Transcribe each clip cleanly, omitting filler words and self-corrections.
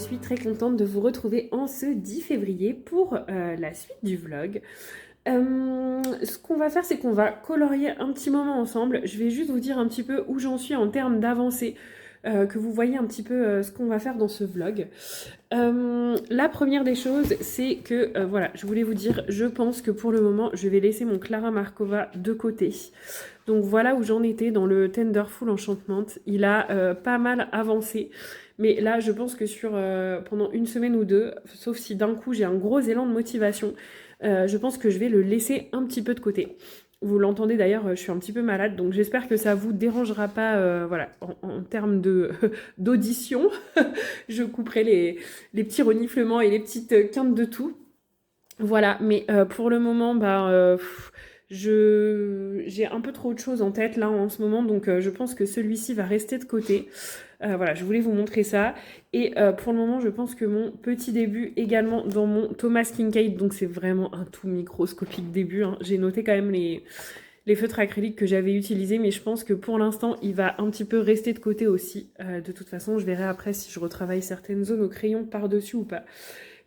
suis très contente de vous retrouver en ce 10 février pour la suite du vlog. Ce qu'on va faire, c'est qu'on va colorier un petit moment ensemble. Je vais juste vous dire un petit peu où j'en suis en termes d'avancée, que vous voyez un petit peu ce qu'on va faire dans ce vlog. La première des choses, c'est que, voilà, je voulais vous dire, je pense que pour le moment, je vais laisser mon Clara Markova de côté. Donc voilà où j'en étais dans le Tenderful Enchantment. Il a pas mal avancé. Mais là, je pense que pendant une semaine ou deux, sauf si d'un coup j'ai un gros élan de motivation, je pense que je vais le laisser un petit peu de côté. Vous l'entendez d'ailleurs, je suis un petit peu malade, donc j'espère que ça vous dérangera pas, voilà, en termes d'audition. Je couperai les petits reniflements et les petites quintes de tout. Voilà, mais pour le moment, j'ai un peu trop de choses en tête là en ce moment, donc je pense que celui-ci va rester de côté. Voilà, je voulais vous montrer ça. Et pour le moment, je pense que mon petit début également dans mon Thomas Kincaid, donc c'est vraiment un tout microscopique début, hein. J'ai noté quand même les feutres acryliques que j'avais utilisés, mais je pense que pour l'instant, il va un petit peu rester de côté aussi. De toute façon, je verrai après si je retravaille certaines zones au crayon par-dessus ou pas.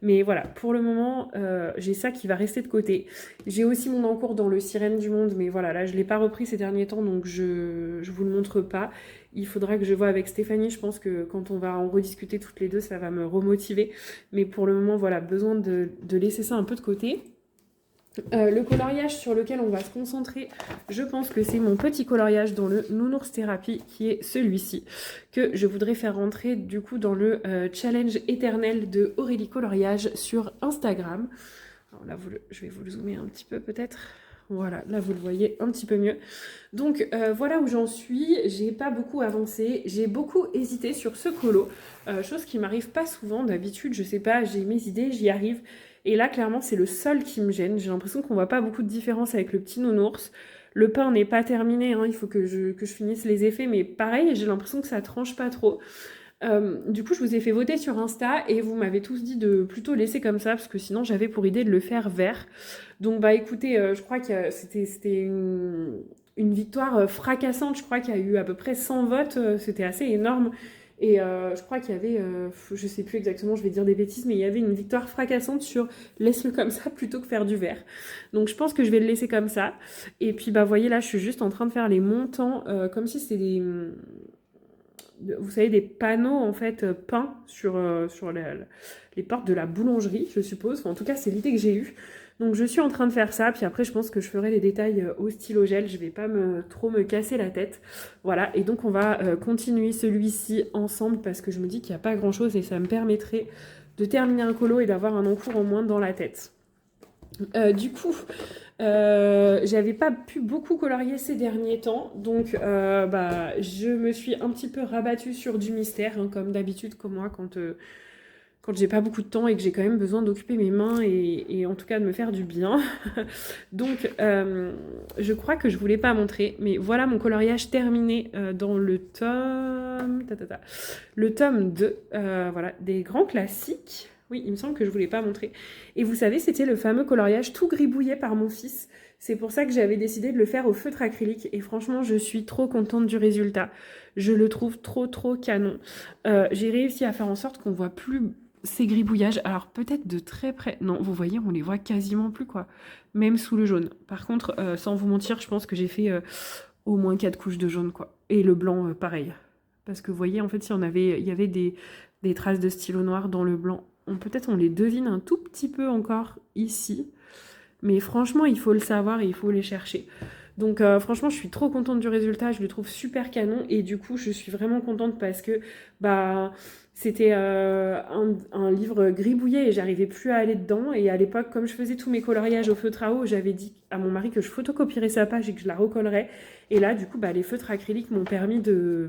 Mais voilà, pour le moment, j'ai ça qui va rester de côté. J'ai aussi mon encours dans le Sirène du Monde, mais voilà, là, je ne l'ai pas repris ces derniers temps, donc je ne vous le montre pas. Il faudra que je voie avec Stéphanie. Je pense que quand on va en rediscuter toutes les deux, ça va me remotiver. Mais pour le moment, voilà, besoin de laisser ça un peu de côté. Le coloriage sur lequel on va se concentrer, je pense que c'est mon petit coloriage dans le Nounours Thérapie, qui est celui-ci, que je voudrais faire rentrer du coup dans le challenge éternel de Aurélie Coloriage sur Instagram. Alors là, je vais vous le zoomer un petit peu peut-être. Voilà, là vous le voyez un petit peu mieux. Donc voilà où j'en suis, j'ai pas beaucoup avancé, j'ai beaucoup hésité sur ce colo, chose qui m'arrive pas souvent d'habitude, je sais pas, j'ai mes idées, j'y arrive. Et là clairement c'est le seul qui me gêne, j'ai l'impression qu'on voit pas beaucoup de différence avec le petit nounours. Le pain n'est pas terminé, hein, il faut que je finisse les effets, mais pareil, j'ai l'impression que ça tranche pas trop. Du coup, je vous ai fait voter sur Insta et vous m'avez tous dit de plutôt laisser comme ça parce que sinon j'avais pour idée de le faire vert. Donc bah écoutez, je crois que c'était une victoire fracassante. Je crois qu'il y a eu à peu près 100 votes, c'était assez énorme. Et je crois qu'il y avait, je sais plus exactement, je vais dire des bêtises, mais il y avait une victoire fracassante sur laisse-le comme ça plutôt que faire du vert. Donc je pense que je vais le laisser comme ça. Et puis bah voyez là, je suis juste en train de faire les montants comme si c'était vous savez, des panneaux en fait peints sur les portes de la boulangerie, je suppose. Enfin, en tout cas, c'est l'idée que j'ai eue. Donc, je suis en train de faire ça. Puis après, je pense que je ferai les détails au stylo gel. Je vais pas trop me casser la tête. Voilà. Et donc, on va continuer celui-ci ensemble parce que je me dis qu'il n'y a pas grand-chose et ça me permettrait de terminer un colo et d'avoir un encours en moins dans la tête. Du coup, j'avais pas pu beaucoup colorier ces derniers temps, donc je me suis un petit peu rabattue sur du mystère, hein, comme d'habitude, comme moi, quand j'ai pas beaucoup de temps et que j'ai quand même besoin d'occuper mes mains et en tout cas de me faire du bien. Donc, je crois que je voulais pas montrer, mais voilà mon coloriage terminé dans le tome... Le tome 2, voilà, des grands classiques. Oui, il me semble que je ne voulais pas montrer. Et vous savez, c'était le fameux coloriage tout gribouillé par mon fils. C'est pour ça que j'avais décidé de le faire au feutre acrylique. Et franchement, je suis trop contente du résultat. Je le trouve trop canon. J'ai réussi à faire en sorte qu'on ne voit plus ces gribouillages. Alors peut-être de très près. Non, vous voyez, on les voit quasiment plus, quoi. Même sous le jaune. Par contre, sans vous mentir, je pense que j'ai fait au moins 4 couches de jaune, quoi. Et le blanc, pareil. Parce que vous voyez, en fait, il y avait des traces de stylo noir dans le blanc. Peut-être on les devine un tout petit peu encore ici. Mais franchement, il faut le savoir et il faut les chercher. Donc franchement, je suis trop contente du résultat. Je le trouve super canon. Et du coup, je suis vraiment contente parce que c'était un livre gribouillé et j'arrivais plus à aller dedans. Et à l'époque, comme je faisais tous mes coloriages au feutre à eau, j'avais dit à mon mari que je photocopierais sa page et que je la recollerais. Et là, du coup, les feutres acryliques m'ont permis de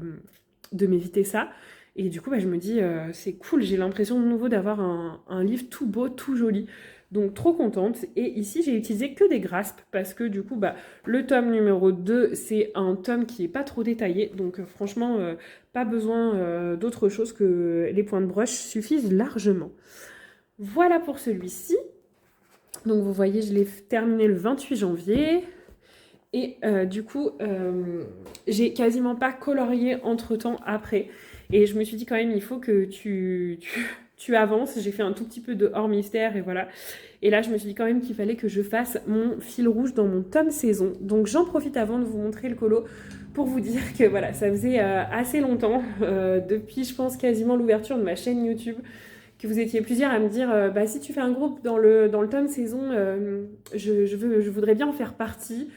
m'éviter ça. Et du coup, je me dis, c'est cool, j'ai l'impression de nouveau d'avoir un livre tout beau, tout joli. Donc, trop contente. Et ici, j'ai utilisé que des graspes parce que du coup, le tome numéro 2, c'est un tome qui n'est pas trop détaillé. Donc, franchement, pas besoin d'autre chose que les points de broche suffisent largement. Voilà pour celui-ci. Donc, vous voyez, je l'ai terminé le 28 janvier. Et du coup, j'ai quasiment pas colorié entre-temps après. Et je me suis dit quand même, il faut que tu avances. J'ai fait un tout petit peu de hors mystère et voilà. Et là, je me suis dit quand même qu'il fallait que je fasse mon fil rouge dans mon tome saison. Donc j'en profite avant de vous montrer le colo pour vous dire que voilà, ça faisait assez longtemps, depuis je pense quasiment l'ouverture de ma chaîne YouTube, que vous étiez plusieurs à me dire bah, si tu fais un groupe dans le tome saison, je voudrais bien en faire partie.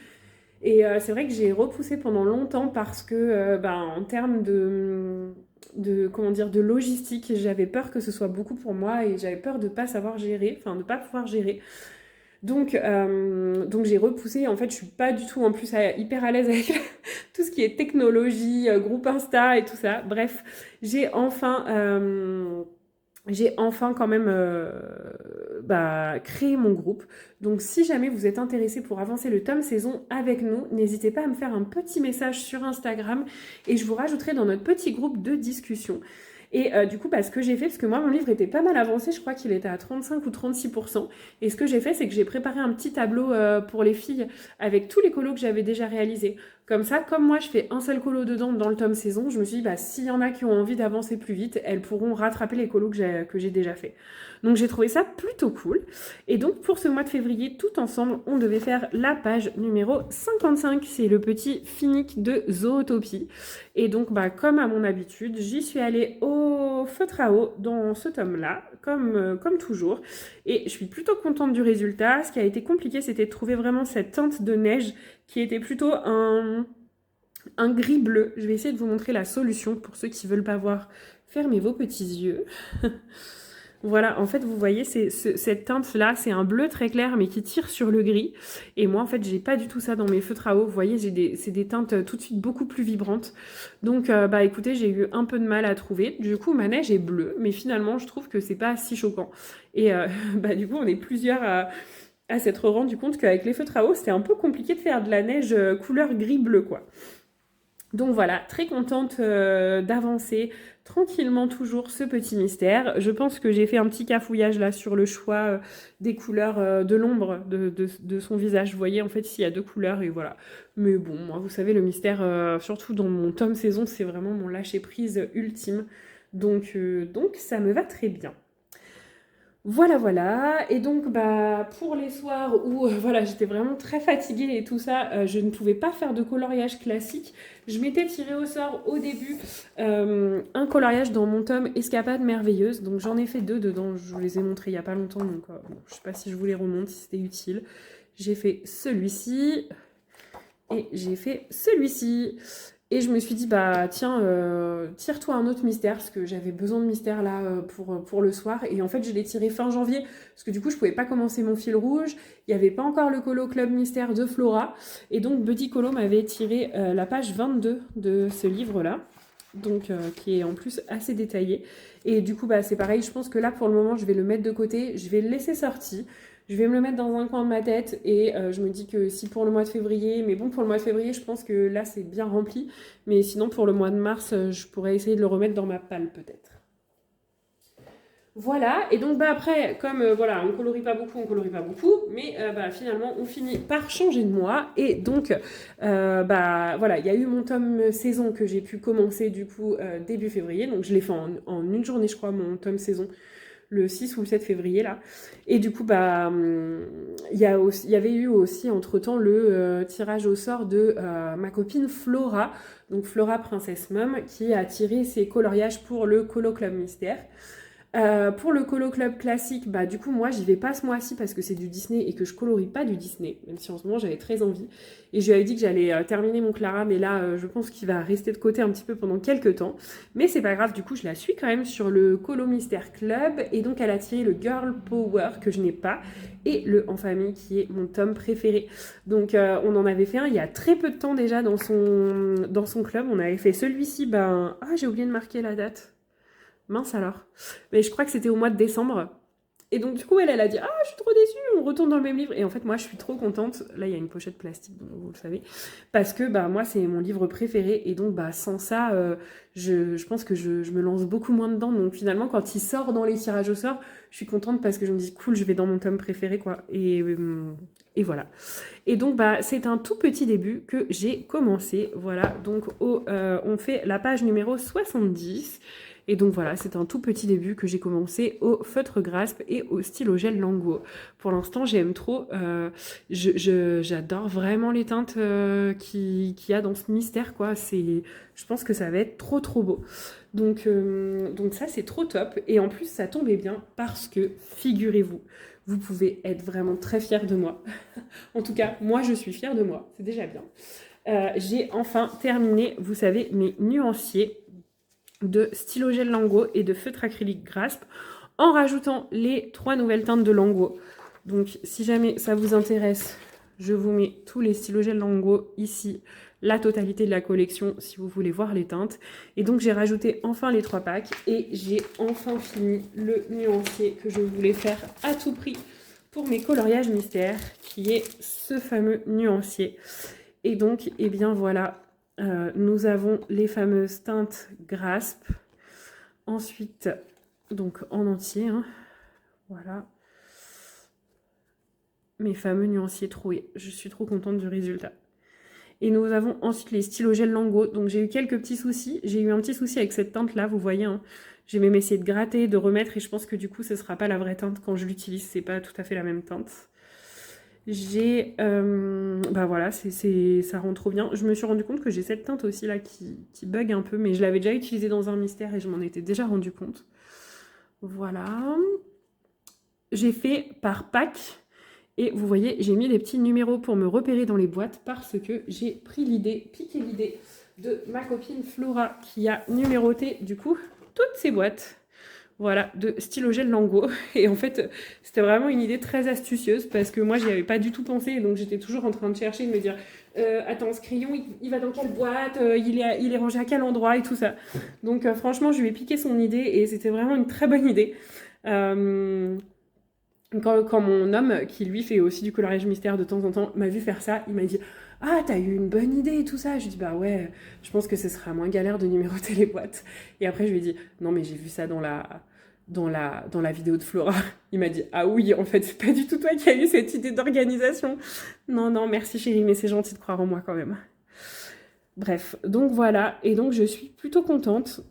Et c'est vrai que j'ai repoussé pendant longtemps parce que bah, en termes comment dire, de logistique, j'avais peur que ce soit beaucoup pour moi et j'avais peur de ne pas savoir gérer, enfin de ne pas pouvoir gérer. Donc j'ai repoussé. En fait, je suis pas du tout en plus hyper à l'aise avec tout ce qui est technologie, groupe Insta et tout ça. Bref, j'ai enfin quand même bah, créé mon groupe. Donc si jamais vous êtes intéressé pour avancer le tome saison avec nous, n'hésitez pas à me faire un petit message sur Instagram et je vous rajouterai dans notre petit groupe de discussion. Et du coup, bah, ce que j'ai fait, parce que moi, mon livre était pas mal avancé, je crois qu'il était à 35 ou 36%. Et ce que j'ai fait, c'est que j'ai préparé un petit tableau pour les filles avec tous les colos que j'avais déjà réalisés. Comme ça, comme moi, je fais un seul colo dedans dans le tome saison, je me suis dit, bah, s'il y en a qui ont envie d'avancer plus vite, elles pourront rattraper les colos que j'ai déjà fait. Donc, j'ai trouvé ça plutôt cool. Et donc, pour ce mois de février, tout ensemble, on devait faire la page numéro 55. C'est le petit Finique de Zootopie. Et donc, bah, comme à mon habitude, j'y suis allée au feutre à eau dans ce tome-là, comme toujours. Et je suis plutôt contente du résultat. Ce qui a été compliqué, c'était de trouver vraiment cette teinte de neige qui était plutôt un gris bleu. Je vais essayer de vous montrer la solution pour ceux qui ne veulent pas voir. Fermez vos petits yeux. Voilà, en fait, vous voyez, cette teinte-là, c'est un bleu très clair, mais qui tire sur le gris. Et moi, en fait, j'ai pas du tout ça dans mes feutres à eau. Vous voyez, c'est des teintes tout de suite beaucoup plus vibrantes. Donc, bah écoutez, j'ai eu un peu de mal à trouver. Du coup, ma neige est bleue, mais finalement, je trouve que c'est pas si choquant. Et bah du coup, on est plusieurs à s'être rendu compte qu'avec les feutres à eau, c'était un peu compliqué de faire de la neige couleur gris-bleu, quoi. Donc voilà, très contente d'avancer tranquillement toujours ce petit mystère. Je pense que j'ai fait un petit cafouillage là sur le choix des couleurs de l'ombre de son visage. Vous voyez, en fait, ici, il y a deux couleurs et voilà. Mais bon, moi, vous savez, le mystère, surtout dans mon tome saison, c'est vraiment mon lâcher-prise ultime. Donc ça me va très bien. Voilà, voilà. Et donc, bah, pour les soirs où voilà, j'étais vraiment très fatiguée et tout ça, je ne pouvais pas faire de coloriage classique. Je m'étais tiré au sort au début un coloriage dans mon tome Escapade merveilleuse. Donc, j'en ai fait deux dedans. Je vous les ai montrés il n'y a pas longtemps. Donc, bon, je ne sais pas si je vous les remonte, si c'était utile. J'ai fait celui-ci et j'ai fait celui-ci. Et je me suis dit, bah tiens, tire-toi un autre mystère, parce que j'avais besoin de mystère là pour le soir. Et en fait, je l'ai tiré fin janvier, parce que du coup, je pouvais pas commencer mon fil rouge. Il n'y avait pas encore le colo Club Mystère de Flora. Et donc, Buddy Colo m'avait tiré la page 22 de ce livre-là. Donc, qui est en plus assez détaillé. Et du coup, bah c'est pareil, je pense que là, pour le moment, je vais le mettre de côté. Je vais le laisser sorti. Je vais me le mettre dans un coin de ma tête et je me dis que si pour le mois de février, mais bon pour le mois de février je pense que là c'est bien rempli, mais sinon pour le mois de mars je pourrais essayer de le remettre dans ma palle peut-être. Voilà, et donc bah après, comme voilà, on colorie pas beaucoup, mais bah, finalement on finit par changer de mois, et donc bah voilà, il y a eu mon tome saison que j'ai pu commencer du coup début février, donc je l'ai fait en une journée je crois, mon tome saison, le 6 ou le 7 février là. Et du coup, bah, il y avait eu aussi entre-temps le tirage au sort de ma copine Flora, donc Flora Princesse Mum, qui a tiré ses coloriages pour le Colo Club Mystère. Pour le Colo Club classique, bah du coup moi j'y vais pas ce mois-ci parce que c'est du Disney et que je colorie pas du Disney, même si en ce moment j'avais très envie. Et je lui avais dit que j'allais terminer mon Clara, mais là je pense qu'il va rester de côté un petit peu pendant quelques temps. Mais c'est pas grave, du coup je la suis quand même sur le Colo Mystère Club, et donc elle a tiré le Girl Power que je n'ai pas, et le En Famille qui est mon tome préféré. Donc on en avait fait un il y a très peu de temps déjà dans son club, on avait fait celui-ci, ben... Ah, j'ai oublié de marquer la date. Mince alors. Mais je crois que c'était au mois de décembre. Et donc du coup, elle a dit « Ah, je suis trop déçue, on retourne dans le même livre. » Et en fait, moi, je suis trop contente. Là, il y a une pochette plastique, donc vous le savez. Parce que bah, moi, c'est mon livre préféré. Et donc, bah, sans ça, je pense que je me lance beaucoup moins dedans. Donc finalement, quand il sort dans les tirages au sort, je suis contente parce que je me dis « Cool, je vais dans mon tome préféré, quoi. » Et voilà. Et donc, bah, c'est un tout petit début que j'ai commencé. Voilà, donc on fait la page numéro 70. Et donc voilà, c'est un tout petit début que j'ai commencé au feutre Grasp et au stylo gel Languo. Pour l'instant, j'aime trop. J'adore vraiment les teintes qu'il y a dans ce mystère, quoi. Je pense que ça va être trop trop beau. Donc ça, c'est trop top. Et en plus, ça tombait bien parce que, figurez-vous, vous pouvez être vraiment très fiers de moi. En tout cas, moi, je suis fière de moi. C'est déjà bien. J'ai enfin terminé, vous savez, mes nuanciers de stylo gel Languo et de feutre acrylique Grasp en rajoutant les 3 nouvelles teintes de Languo. Donc, si jamais ça vous intéresse, je vous mets tous les stylos gel Languo ici, la totalité de la collection si vous voulez voir les teintes. Et donc, j'ai rajouté enfin les 3 packs et j'ai enfin fini le nuancier que je voulais faire à tout prix pour mes coloriages mystères, qui est ce fameux nuancier. Et donc, eh bien voilà, nous avons les fameuses teintes Grasp. Ensuite, donc en entier, hein, voilà. Mes fameux nuanciers troués. Je suis trop contente du résultat. Et nous avons ensuite les stylos gel Languo. Donc j'ai eu quelques petits soucis. J'ai eu un petit souci avec cette teinte-là, vous voyez. Hein. J'ai même essayé de gratter, de remettre, et je pense que du coup, ce ne sera pas la vraie teinte quand je l'utilise. C'est pas tout à fait la même teinte. J'ai... bah voilà, ça rend trop bien. Je me suis rendu compte que j'ai cette teinte aussi là qui bug un peu, mais je l'avais déjà utilisée dans un mystère et je m'en étais déjà rendu compte. Voilà. J'ai fait par pack. Et vous voyez, j'ai mis des petits numéros pour me repérer dans les boîtes parce que j'ai piqué l'idée de ma copine Flora qui a numéroté du coup toutes ces boîtes. Voilà, de stylo gel Languo. Et en fait, c'était vraiment une idée très astucieuse parce que moi, j'y avais pas du tout pensé. Et donc, j'étais toujours en train de chercher, de me dire attends, ce crayon, il va dans quelle boîte il est rangé à quel endroit et tout ça. Donc, franchement, je lui ai piqué son idée et c'était vraiment une très bonne idée. Quand mon homme, qui lui fait aussi du coloriage mystère de temps en temps, m'a vu faire ça, il m'a dit « Ah, t'as eu une bonne idée et tout ça !» Je lui ai dit « Bah ouais, je pense que ce sera moins galère de numéroter les boîtes. » Et après, je lui ai dit « Non, mais j'ai vu ça dans la vidéo de Flora. » Il m'a dit « Ah oui, en fait, c'est pas du tout toi qui as eu cette idée d'organisation. » Non, non, merci chérie, mais c'est gentil de croire en moi quand même. Bref, donc voilà, et donc je suis plutôt contente.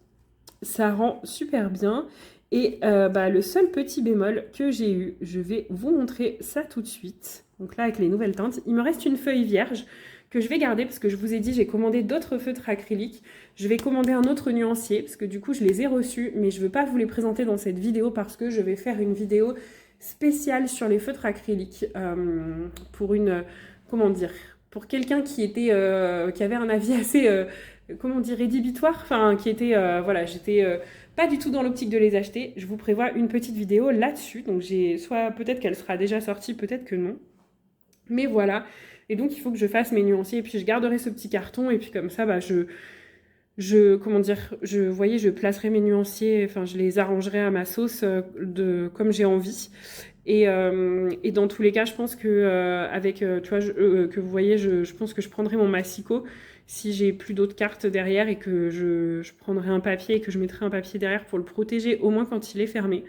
Ça rend super bien. Et le seul petit bémol que j'ai eu, je vais vous montrer ça tout de suite. Donc là, avec les nouvelles teintes, il me reste une feuille vierge que je vais garder parce que je vous ai dit, j'ai commandé d'autres feutres acryliques. Je vais commander un autre nuancier parce que du coup, je les ai reçus, mais je ne veux pas vous les présenter dans cette vidéo parce que je vais faire une vidéo spéciale sur les feutres acryliques pour une... comment dire, pour quelqu'un qui avait un avis assez... rédhibitoire, enfin, qui était... voilà, j'étais... pas du tout dans l'optique de les acheter. Je vous prévois une petite vidéo là-dessus. Donc soit peut-être qu'elle sera déjà sortie, peut-être que non. Mais voilà. Et donc il faut que je fasse mes nuanciers. Et puis je garderai ce petit carton. Et puis comme ça, je placerai mes nuanciers. Enfin, je les arrangerai à ma sauce comme j'ai envie. Et dans tous les cas, je pense que tu vois, que vous voyez, je pense que je prendrai mon massicot si j'ai plus d'autres cartes derrière et que je prendrai un papier et que je mettrai un papier derrière pour le protéger, au moins quand il est fermé.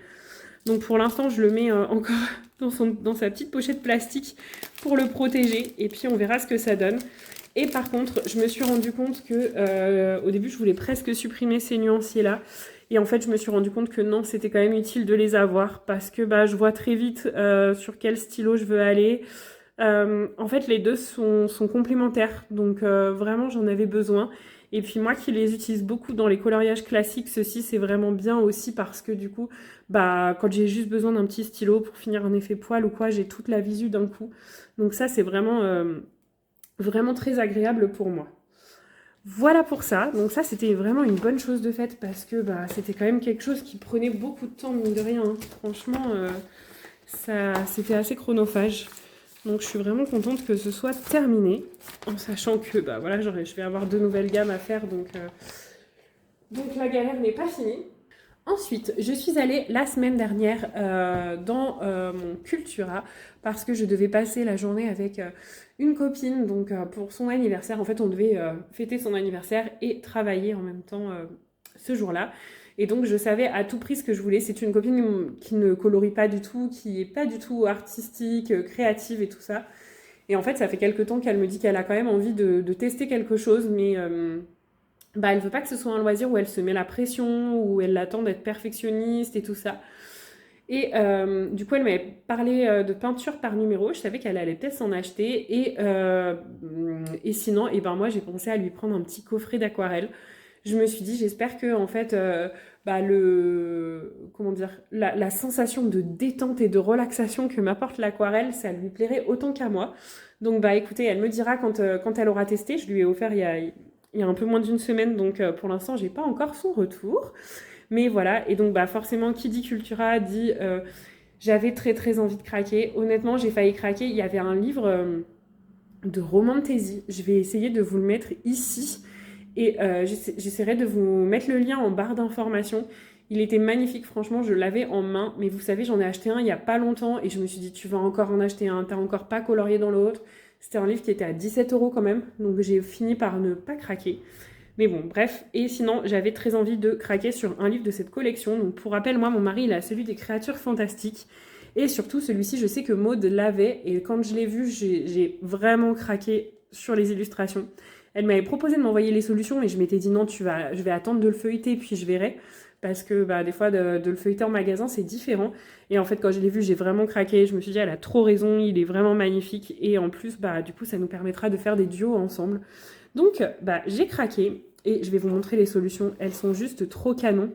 Donc pour l'instant, je le mets encore dans sa petite pochette plastique pour le protéger. Et puis on verra ce que ça donne. Et par contre, je me suis rendu compte que au début, je voulais presque supprimer ces nuanciers-là. Et en fait, je me suis rendu compte que non, c'était quand même utile de les avoir parce que je vois très vite sur quel stylo je veux aller. En fait, les deux sont complémentaires, donc vraiment, j'en avais besoin. Et puis moi qui les utilise beaucoup dans les coloriages classiques, ceci c'est vraiment bien aussi parce que du coup, quand j'ai juste besoin d'un petit stylo pour finir un effet poil ou quoi, j'ai toute la visu d'un coup. Donc ça, c'est vraiment, vraiment très agréable pour moi. Voilà pour ça. Donc ça, c'était vraiment une bonne chose de faite parce que c'était quand même quelque chose qui prenait beaucoup de temps, mine de rien. Hein. Franchement, c'était assez chronophage. Donc je suis vraiment contente que ce soit terminé, en sachant que voilà, je vais avoir 2 nouvelles gammes à faire, donc la galère n'est pas finie. Ensuite, je suis allée la semaine dernière dans mon Cultura parce que je devais passer la journée avec une copine, donc pour son anniversaire. En fait, on devait fêter son anniversaire et travailler en même temps ce jour-là. Et donc, je savais à tout prix ce que je voulais. C'est une copine qui ne colorie pas du tout, qui n'est pas du tout artistique, créative et tout ça. Et en fait, ça fait quelques temps qu'elle me dit qu'elle a quand même envie de tester quelque chose, mais bah, elle veut pas que ce soit un loisir où elle se met la pression, où elle attend d'être perfectionniste et tout ça. Et du coup, elle m'avait parlé de peinture par numéro. Je savais qu'elle allait peut-être s'en acheter. Et sinon, et ben moi, j'ai pensé à lui prendre un petit coffret d'aquarelle. Je me suis dit, j'espère que en fait, bah, comment dire, la sensation de détente et de relaxation que m'apporte l'aquarelle, ça lui plairait autant qu'à moi. Donc, bah, écoutez, elle me dira quand elle aura testé. Je lui ai offert il y a un peu moins d'une semaine, donc pour l'instant, j'ai pas encore son retour. Mais voilà, et donc bah forcément, qui dit Cultura dit j'avais très très envie de craquer. Honnêtement, j'ai failli craquer. Il y avait un livre de romantasy. Je vais essayer de vous le mettre ici. Et j'essaierai de vous mettre le lien en barre d'information. Il était magnifique, franchement, je l'avais en main. Mais vous savez, j'en ai acheté un il n'y a pas longtemps. Et je me suis dit, tu vas encore en acheter un. T'as encore pas colorié dans l'autre. C'était un livre qui était à 17 € quand même. Donc j'ai fini par ne pas craquer. Mais bon, bref. Et sinon, j'avais très envie de craquer sur un livre de cette collection. Donc pour rappel, moi, mon mari, il a celui des créatures fantastiques. Et surtout, celui-ci, je sais que Maud l'avait. Et quand je l'ai vu, j'ai vraiment craqué sur les illustrations. Elle m'avait proposé de m'envoyer les solutions, mais je m'étais dit non, je vais attendre de le feuilleter, puis je verrai. Parce que bah, des fois, de le feuilleter en magasin, c'est différent. Et en fait, quand je l'ai vu, j'ai vraiment craqué. Je me suis dit, elle a trop raison, il est vraiment magnifique. Et en plus, bah, du coup, ça nous permettra de faire des duos ensemble. Donc, bah, j'ai craqué. Et je vais vous montrer les solutions. Elles sont juste trop canon.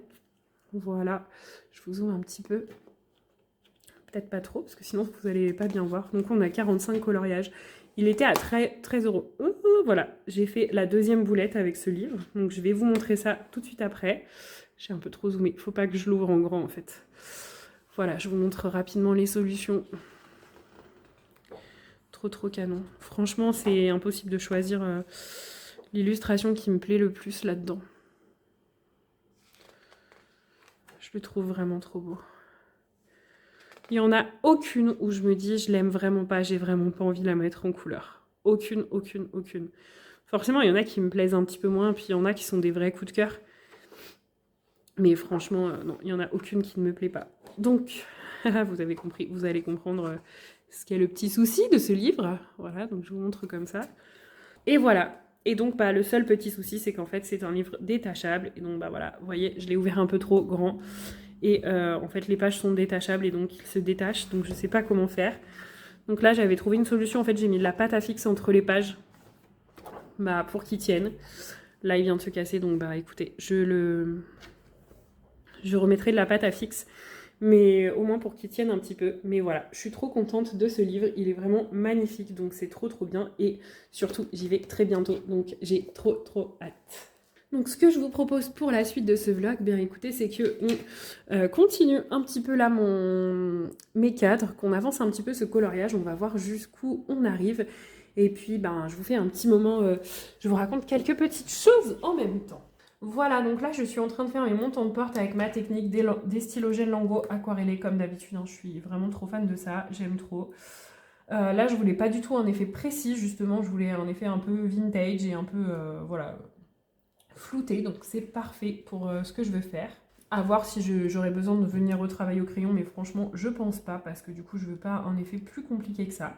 Voilà. Je vous zoome un petit peu. Peut-être pas trop, parce que sinon vous n'allez pas bien voir. Donc on a 45 coloriages. Il était à 13 €. Voilà, j'ai fait la deuxième boulette avec ce livre. Donc je vais vous montrer ça tout de suite après. J'ai un peu trop zoomé. Il ne faut pas que je l'ouvre en grand en fait. Voilà, je vous montre rapidement les solutions. Trop canon. Franchement, c'est impossible de choisir l'illustration qui me plaît le plus là-dedans. Je le trouve vraiment trop beau. Il n'y en a aucune où je me dis je l'aime vraiment pas, j'ai vraiment pas envie de la mettre en couleur. Aucune. Forcément, il y en a qui me plaisent un petit peu moins, puis il y en a qui sont des vrais coups de cœur. Mais franchement, non, il n'y en a aucune qui ne me plaît pas. Donc, vous avez compris, vous allez comprendre ce qu'est le petit souci de ce livre. Voilà, donc je vous montre comme ça. Et voilà. Et donc, bah, le seul petit souci, c'est qu'en fait, c'est un livre détachable. Et donc, bah voilà, vous voyez, je l'ai ouvert un peu trop grand. Et en fait, les pages sont détachables et donc ils se détachent. Donc, je ne sais pas comment faire. Donc là, j'avais trouvé une solution. En fait, j'ai mis de la pâte à fixe entre les pages bah, pour qu'ils tiennent. Là, il vient de se casser. Donc, bah, écoutez, je remettrai de la pâte à fixe. Mais au moins pour qu'il tienne un petit peu. Mais voilà, je suis trop contente de ce livre. Il est vraiment magnifique. Donc, c'est trop bien. Et surtout, j'y vais très bientôt. Donc, j'ai trop hâte. Donc ce que je vous propose pour la suite de ce vlog, bien écoutez, c'est qu'on continue un petit peu là mes cadres, qu'on avance un petit peu ce coloriage, on va voir jusqu'où on arrive. Et puis ben, je vous fais un petit moment, je vous raconte quelques petites choses en même temps. Voilà, donc là je suis en train de faire mes montants de porte avec ma technique des stylogènes Lango aquarellés comme d'habitude. Hein. Je suis vraiment trop fan de ça, j'aime trop. Là je voulais pas du tout un effet précis, justement, je voulais un effet un peu vintage et un peu, voilà, flouté, donc c'est parfait pour ce que je veux faire. À voir si j'aurais besoin de venir retravailler au crayon, mais franchement, je pense pas, parce que du coup, je veux pas un effet plus compliqué que ça.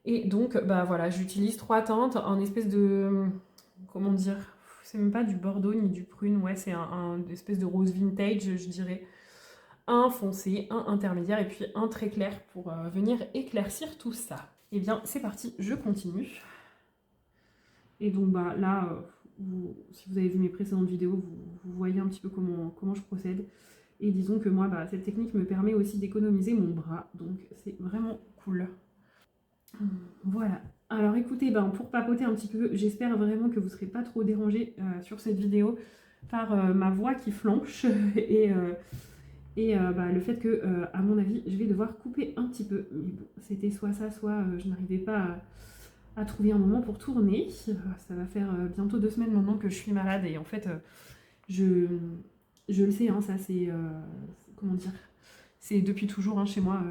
Et donc, bah voilà, j'utilise 3 teintes, un espèce de... comment dire, c'est même pas du bordeaux ni du prune, ouais, c'est un espèce de rose vintage, je dirais. Un foncé, un intermédiaire, et puis un très clair pour venir éclaircir tout ça. Et bien, c'est parti, je continue. Et donc, bah là... si vous avez vu mes précédentes vidéos, vous voyez un petit peu comment je procède. Et disons que moi, bah, cette technique me permet aussi d'économiser mon bras. Donc c'est vraiment cool. Voilà. Alors écoutez, ben, pour papoter un petit peu, j'espère vraiment que vous ne serez pas trop dérangés sur cette vidéo par ma voix qui flanche et bah, le fait que, à mon avis, je vais devoir couper un petit peu. Mais bon, c'était soit ça, soit je n'arrivais pas à trouver un moment pour tourner. Ça va faire bientôt 2 semaines maintenant que je suis malade et en fait, je le sais, hein, ça c'est... comment dire, c'est depuis toujours hein, chez moi,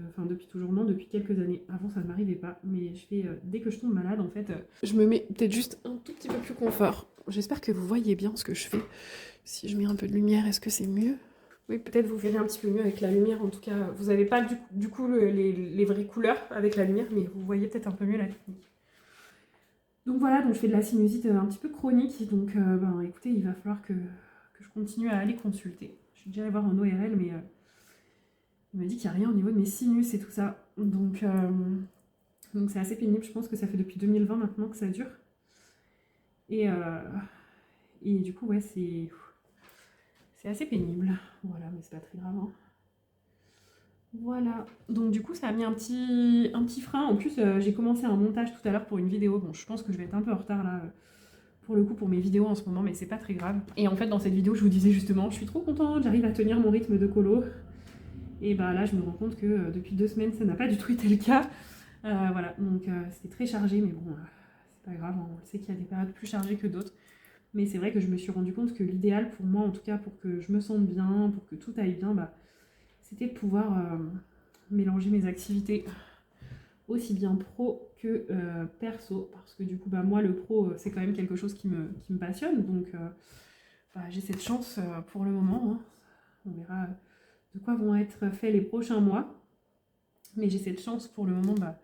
enfin depuis toujours non, depuis quelques années. Avant ça ne m'arrivait pas, mais je fais, dès que je tombe malade en fait, je me mets peut-être juste un tout petit peu plus confort. J'espère que vous voyez bien ce que je fais. Si je mets un peu de lumière, est-ce que c'est mieux ? Oui, peut-être vous verrez un petit peu mieux avec la lumière. En tout cas, vous n'avez pas du coup les vraies couleurs avec la lumière, mais vous voyez peut-être un peu mieux la technique. Donc voilà, donc je fais de la sinusite un petit peu chronique, donc ben, écoutez, il va falloir que je continue à aller consulter. Je suis déjà allée voir un ORL, mais il m'a dit qu'il n'y a rien au niveau de mes sinus et tout ça. Donc c'est assez pénible, je pense que ça fait depuis 2020 maintenant que ça dure. Et, euh, et du coup, ouais, c'est assez pénible. Voilà, mais c'est pas très grave, hein. Voilà, donc du coup ça a mis un petit frein. En plus j'ai commencé un montage tout à l'heure pour une vidéo. Bon, je pense que je vais être un peu en retard là pour le coup pour mes vidéos en ce moment, mais c'est pas très grave. Et en fait dans cette vidéo je vous disais justement, je suis trop contente, j'arrive à tenir mon rythme de colo. Et bah là je me rends compte que depuis 2 semaines ça n'a pas du tout été le cas. Voilà, donc c'était très chargé, mais bon, c'est pas grave, hein. On sait qu'il y a des périodes plus chargées que d'autres. Mais c'est vrai que je me suis rendu compte que l'idéal pour moi, en tout cas pour que je me sente bien, pour que tout aille bien, bah, c'était de pouvoir mélanger mes activités aussi bien pro que perso, parce que du coup bah, moi le pro c'est quand même quelque chose qui me passionne, donc bah, j'ai cette chance pour le moment, hein. On verra de quoi vont être faits les prochains mois, mais j'ai cette chance pour le moment bah,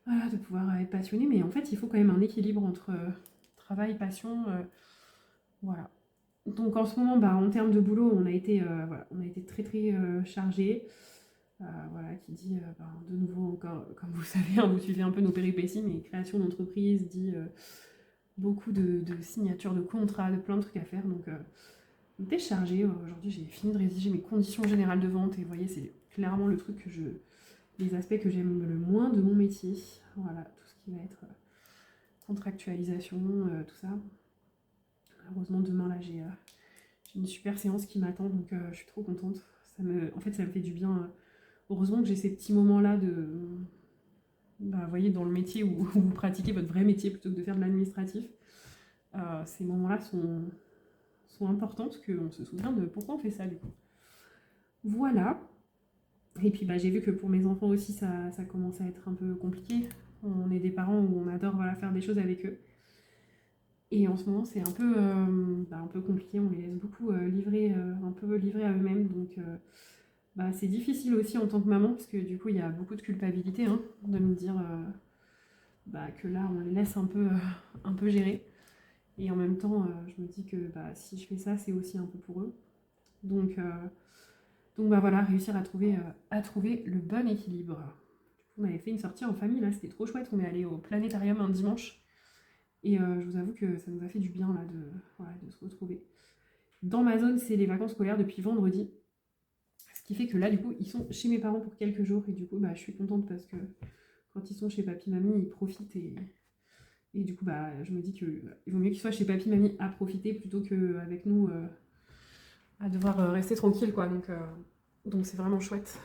voilà, de pouvoir être passionnée, mais en fait il faut quand même un équilibre entre travail, passion, voilà. Donc en ce moment, bah, en termes de boulot, voilà, on a été très très chargé. Voilà, qui dit, ben, de nouveau, encore, comme vous le savez, hein, vous suivez un peu nos péripéties, mais création d'entreprise dit beaucoup de signatures de contrats, de plein de trucs à faire. Donc, j'étais chargée. Aujourd'hui, j'ai fini de rédiger mes conditions générales de vente. Et vous voyez, c'est clairement le truc les aspects que j'aime le moins de mon métier. Voilà, tout ce qui va être contractualisation, tout ça. Heureusement, demain, là, j'ai une super séance qui m'attend, donc je suis trop contente. En fait, ça me fait du bien. Heureusement que j'ai ces petits moments-là bah, vous voyez, dans le métier où vous pratiquez votre vrai métier plutôt que de faire de l'administratif. Ces moments-là sont importants parce qu'on se souvient de pourquoi on fait ça du coup. Voilà. Et puis bah, j'ai vu que pour mes enfants aussi, ça commence à être un peu compliqué. On est des parents où on adore voilà, faire des choses avec eux. Et en ce moment, c'est un peu compliqué. On les laisse beaucoup un peu livrés à eux-mêmes. Donc, bah, c'est difficile aussi en tant que maman, parce que du coup, il y a beaucoup de culpabilité hein, de me dire bah, que là, on les laisse un peu gérer. Et en même temps, je me dis que bah, si je fais ça, c'est aussi un peu pour eux. Donc, bah voilà, réussir à trouver le bon équilibre. On avait fait une sortie en famille, là, c'était trop chouette. On est allé au planétarium un dimanche. Et je vous avoue que ça nous a fait du bien là, voilà, de se retrouver. Dans ma zone, c'est les vacances scolaires depuis vendredi. Ce qui fait que là, du coup, ils sont chez mes parents pour quelques jours. Et du coup, bah, je suis contente parce que quand ils sont chez papy, mamie, ils profitent. Et du coup, bah, je me dis qu'il vaut mieux qu'ils soient chez papy, mamie à profiter plutôt qu'avec nous à devoir rester tranquille, quoi. Donc c'est vraiment chouette.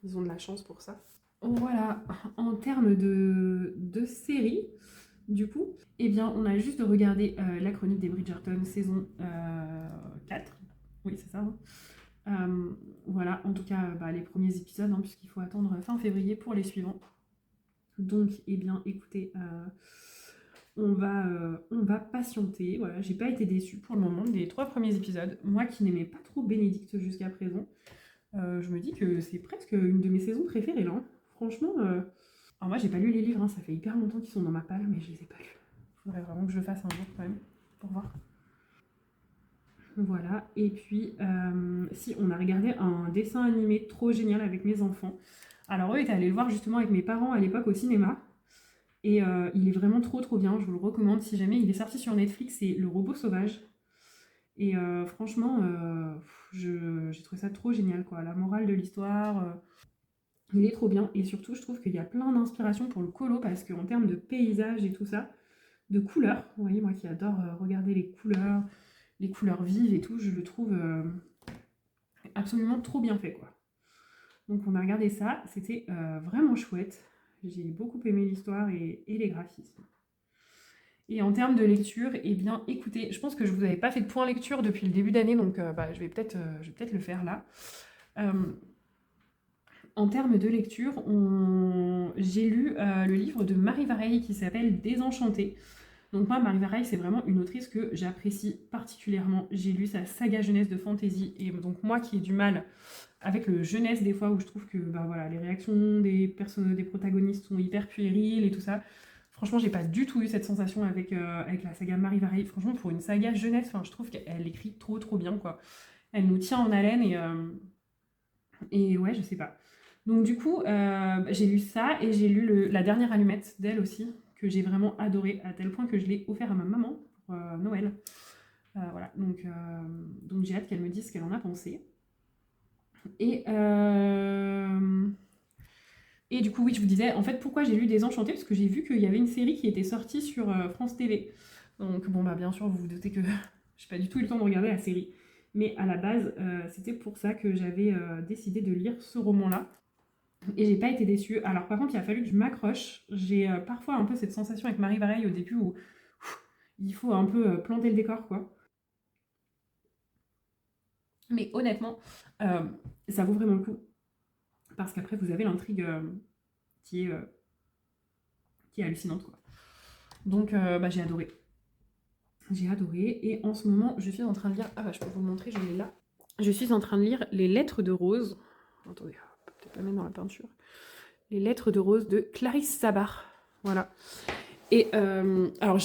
Ils ont de la chance pour ça. Voilà, en termes de séries, du coup, eh bien, on a juste regardé la chronique des Bridgerton, saison 4. Oui, c'est ça, hein. Voilà, en tout cas, bah, les premiers épisodes, hein, puisqu'il faut attendre fin février pour les suivants. Donc, eh bien, écoutez, on va patienter. Voilà, j'ai pas été déçue pour le moment des 3 premiers épisodes. Moi qui n'aimais pas trop Bénédicte jusqu'à présent, je me dis que c'est presque une de mes saisons préférées là, hein. Franchement, alors moi j'ai pas lu les livres, hein, ça fait hyper longtemps qu'ils sont dans ma palle, mais je les ai pas lus. Faudrait vraiment que je le fasse un jour quand même, pour voir. Voilà, et puis si on a regardé un dessin animé trop génial avec mes enfants. Alors eux étaient allés le voir justement avec mes parents à l'époque au cinéma. Et il est vraiment trop trop bien, je vous le recommande si jamais. Il est sorti sur Netflix, c'est Le Robot Sauvage. Et franchement, j'ai trouvé ça trop génial, quoi. La morale de l'histoire, il est trop bien. Et surtout, je trouve qu'il y a plein d'inspiration pour le colo, parce qu'en termes de paysage et tout ça, de couleurs, vous voyez, moi qui adore regarder les couleurs vives et tout, je le trouve absolument trop bien fait, quoi. Donc on a regardé ça, c'était vraiment chouette. J'ai beaucoup aimé l'histoire et les graphismes. Et en termes de lecture, eh bien, écoutez, je pense que je vous avais pas fait de point lecture depuis le début d'année, donc bah, je vais peut-être le faire là. Euh, En termes de lecture, j'ai lu le livre de Marie Vareille qui s'appelle Désenchantée. Donc moi, Marie Vareille, c'est vraiment une autrice que j'apprécie particulièrement. J'ai lu sa saga jeunesse de fantasy, et donc moi qui ai du mal avec le jeunesse des fois, où je trouve que bah, voilà, les réactions des protagonistes sont hyper puériles et tout ça. Franchement, j'ai pas du tout eu cette sensation avec la saga Marie Varey. Franchement, pour une saga jeunesse, je trouve qu'elle écrit trop trop bien, quoi. Elle nous tient en haleine et ouais, je sais pas. Donc du coup, j'ai lu ça et j'ai lu la dernière allumette d'elle aussi, que j'ai vraiment adoré, à tel point que je l'ai offert à ma maman pour Noël. Voilà, donc j'ai hâte qu'elle me dise ce qu'elle en a pensé. Et, et du coup, oui, je vous disais, en fait, pourquoi j'ai lu Désenchanté, parce que j'ai vu qu'il y avait une série qui était sortie sur France TV. Donc bon, bah bien sûr, vous vous doutez que j'ai pas du tout eu le temps de regarder la série. Mais à la base, c'était pour ça que j'avais décidé de lire ce roman-là. Et j'ai pas été déçue. Alors par contre, il a fallu que je m'accroche. J'ai parfois un peu cette sensation avec Marie Varey au début où il faut un peu planter le décor, quoi. Mais honnêtement, ça vaut vraiment le coup. Parce qu'après, vous avez l'intrigue qui est, euh, qui est hallucinante, quoi. Donc, bah, j'ai adoré. J'ai adoré. Et en ce moment, je suis en train de lire... Ah bah, je peux vous le montrer, je l'ai là. Je suis en train de lire Les Lettres de Rose. Attendez, peut-être pas mettre dans la peinture. Les Lettres de Rose de Clarisse Sabar. Voilà. Et alors,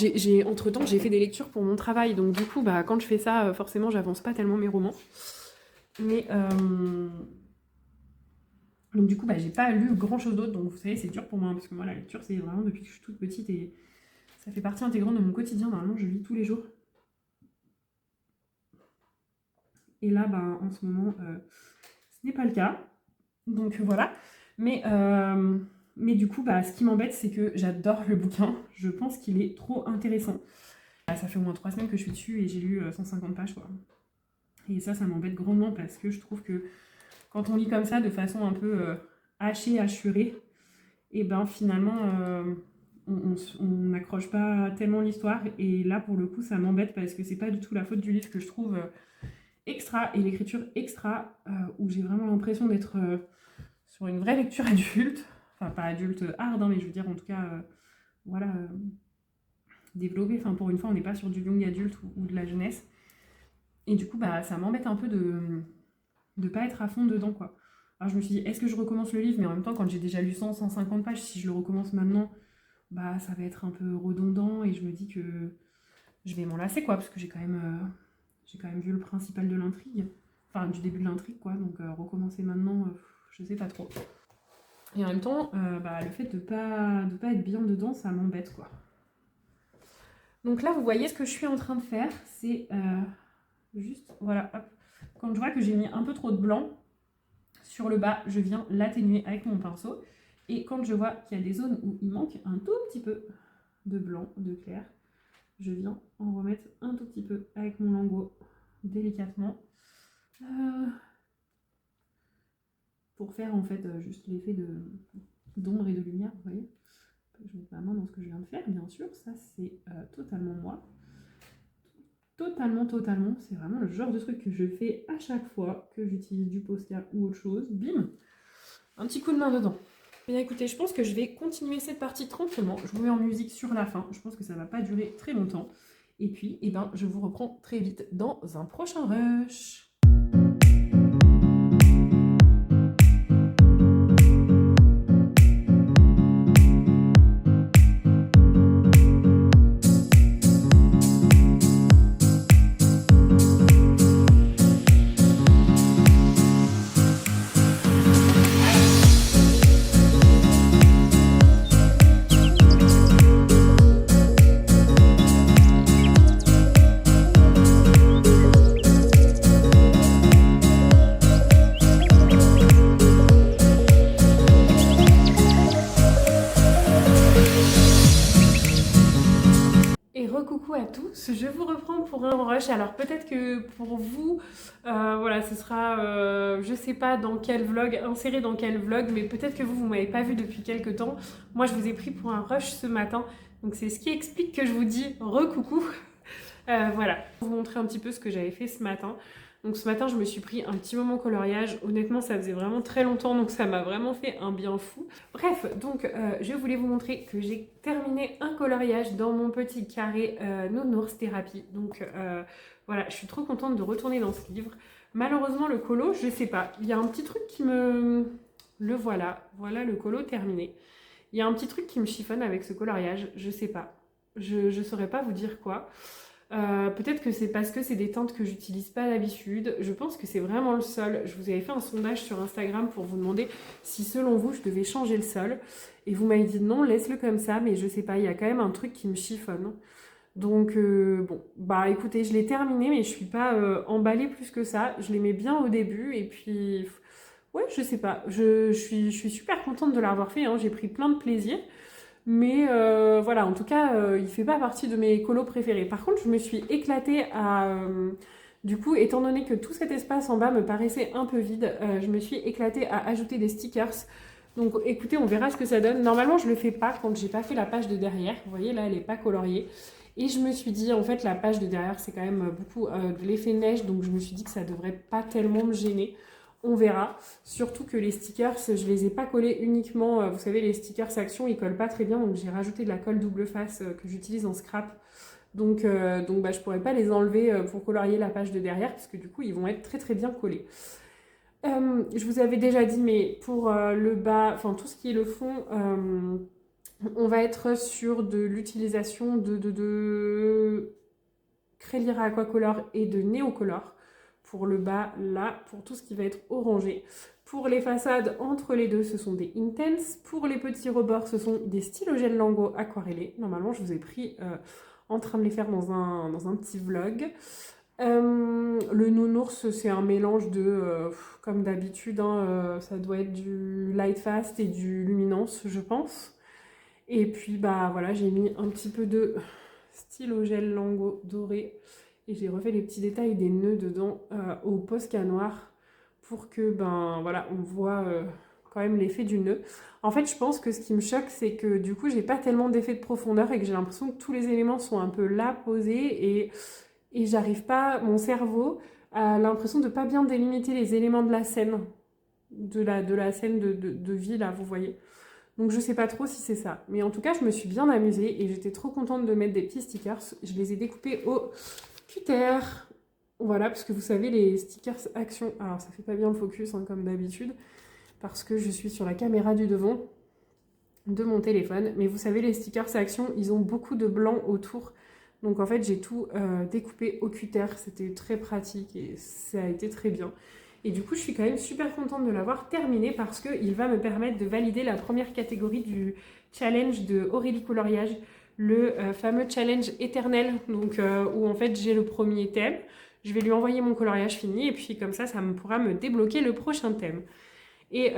entre-temps, j'ai fait des lectures pour mon travail. Donc, du coup, bah, quand je fais ça, forcément, j'avance pas tellement mes romans. Mais... Donc, du coup, bah, j'ai pas lu grand-chose d'autre. Donc, vous savez, c'est dur pour moi. Parce que moi, la lecture, c'est vraiment depuis que je suis toute petite. Et ça fait partie intégrante de mon quotidien. Normalement, je lis tous les jours. Et là, bah, en ce moment, ce n'est pas le cas. Donc, voilà. Mais du coup, bah, ce qui m'embête, c'est que j'adore le bouquin. Je pense qu'il est trop intéressant. Ça fait au moins 3 semaines que je suis dessus et j'ai lu 150 pages, quoi. Et ça m'embête grandement parce que je trouve que quand on lit comme ça, de façon un peu hachée, hachurée, et ben finalement, on n'accroche pas tellement l'histoire. Et là, pour le coup, ça m'embête parce que c'est pas du tout la faute du livre que je trouve extra et l'écriture extra, où j'ai vraiment l'impression d'être sur une vraie lecture adulte. Enfin, pas adulte hard, hein, mais je veux dire, en tout cas, voilà, développée. Enfin, pour une fois, on n'est pas sur du young adulte ou de la jeunesse. Et du coup, bah, ça m'embête un peu de pas être à fond dedans, quoi. Alors je me suis dit, est-ce que je recommence le livre? Mais en même temps, quand j'ai déjà lu 150 pages, si je le recommence maintenant, bah ça va être un peu redondant et je me dis que je vais m'en lasser, quoi, parce que j'ai quand même vu le principal de l'intrigue, enfin du début de l'intrigue, quoi, donc recommencer maintenant, je sais pas trop. Et en même temps, bah, le fait de pas être bien dedans, ça m'embête, quoi. Donc là, vous voyez ce que je suis en train de faire, c'est juste, voilà, hop. Quand je vois que j'ai mis un peu trop de blanc sur le bas, je viens l'atténuer avec mon pinceau. Et quand je vois qu'il y a des zones où il manque un tout petit peu de blanc, de clair, je viens en remettre un tout petit peu avec mon lingot, délicatement, pour faire en fait juste l'effet d'ombre et de lumière, vous voyez. Je mets ma main dans ce que je viens de faire, bien sûr, ça c'est totalement moi. Totalement, c'est vraiment le genre de truc que je fais à chaque fois que j'utilise du Posca ou autre chose. Bim, un petit coup de main dedans. Bien écoutez, je pense que je vais continuer cette partie tranquillement. Je vous mets en musique sur la fin. Je pense que ça va pas durer très longtemps. Et puis, eh ben, je vous reprends très vite dans un prochain rush. Coucou à tous, je vous reprends pour un rush. Alors peut-être que pour vous, voilà, ce sera, je sais pas dans quel vlog, inséré dans quel vlog, mais peut-être que vous m'avez pas vu depuis quelques temps. Moi je vous ai pris pour un rush ce matin, donc c'est ce qui explique que je vous dis re-coucou. Voilà, pour vous montrer un petit peu ce que j'avais fait ce matin. Donc ce matin, je me suis pris un petit moment coloriage. Honnêtement, ça faisait vraiment très longtemps, donc ça m'a vraiment fait un bien fou. Bref, donc je voulais vous montrer que j'ai terminé un coloriage dans mon petit carré Nounours Thérapie. Donc voilà, je suis trop contente de retourner dans ce livre. Malheureusement, le colo, je sais pas. Il y a un petit truc qui me... Le voilà. Voilà le colo terminé. Il y a un petit truc qui me chiffonne avec ce coloriage, je sais pas. Je saurais pas vous dire quoi. Peut-être que c'est parce que c'est des teintes que j'utilise pas d'habitude. Je pense que c'est vraiment le sol. Je vous avais fait un sondage sur Instagram pour vous demander si selon vous je devais changer le sol. Et vous m'avez dit non, laisse-le comme ça, mais je sais pas, il y a quand même un truc qui me chiffonne. Donc bon, bah écoutez, je l'ai terminé, mais je suis pas emballée plus que ça. Je l'aimais bien au début, et puis ouais, je sais pas. Je suis super contente de l'avoir fait, hein. J'ai pris plein de plaisir. Mais voilà, en tout cas, il fait pas partie de mes colos préférés. Par contre, je me suis éclatée à... du coup, étant donné que tout cet espace en bas me paraissait un peu vide, je me suis éclatée à ajouter des stickers. Donc écoutez, on verra ce que ça donne. Normalement, je le fais pas quand j'ai pas fait la page de derrière. Vous voyez, là, elle est pas coloriée. Et je me suis dit, en fait, la page de derrière, c'est quand même beaucoup de l'effet neige. Donc je me suis dit que ça devrait pas tellement me gêner. On verra. Surtout que les stickers, je les ai pas collés uniquement. Vous savez, les stickers Action, ils collent pas très bien. Donc j'ai rajouté de la colle double face que j'utilise en scrap. Donc bah, je pourrais pas les enlever pour colorier la page de derrière. Parce que du coup, ils vont être très très bien collés. Je vous avais déjà dit, mais pour le bas, enfin tout ce qui est le fond, on va être sur de l'utilisation de Crélira Aquacolor et de Neocolor. Pour le bas, là, pour tout ce qui va être orangé. Pour les façades, entre les deux, ce sont des Intense. Pour les petits rebords, ce sont des stylogènes Lango aquarellés. Normalement, je vous ai pris en train de les faire dans un petit vlog. Le nounours, c'est un mélange de, comme d'habitude, hein, ça doit être du Light Fast et du Luminance, je pense. Et puis, bah voilà, j'ai mis un petit peu de stylogène Lango doré. Et j'ai refait les petits détails des nœuds dedans au Posca noir pour que, ben voilà, on voit quand même l'effet du nœud. En fait, je pense que ce qui me choque, c'est que du coup, j'ai pas tellement d'effet de profondeur et que j'ai l'impression que tous les éléments sont un peu là, posés, et j'arrive pas, mon cerveau a l'impression de pas bien délimiter les éléments de la scène, de la scène de vie, là, vous voyez. Donc je sais pas trop si c'est ça. Mais en tout cas, je me suis bien amusée et j'étais trop contente de mettre des petits stickers. Je les ai découpés au cutter. Voilà, parce que vous savez, les stickers Action... Alors, ça fait pas bien le focus, hein, comme d'habitude, parce que je suis sur la caméra du devant de mon téléphone. Mais vous savez, les stickers Action, ils ont beaucoup de blanc autour. Donc en fait, j'ai tout découpé au cutter. C'était très pratique et ça a été très bien. Et du coup, je suis quand même super contente de l'avoir terminé parce qu'il va me permettre de valider la première catégorie du challenge de Aurélie Coloriage, le fameux challenge éternel, donc où en fait j'ai le premier thème. Je vais lui envoyer mon coloriage fini et puis comme ça pourra me débloquer le prochain thème. Et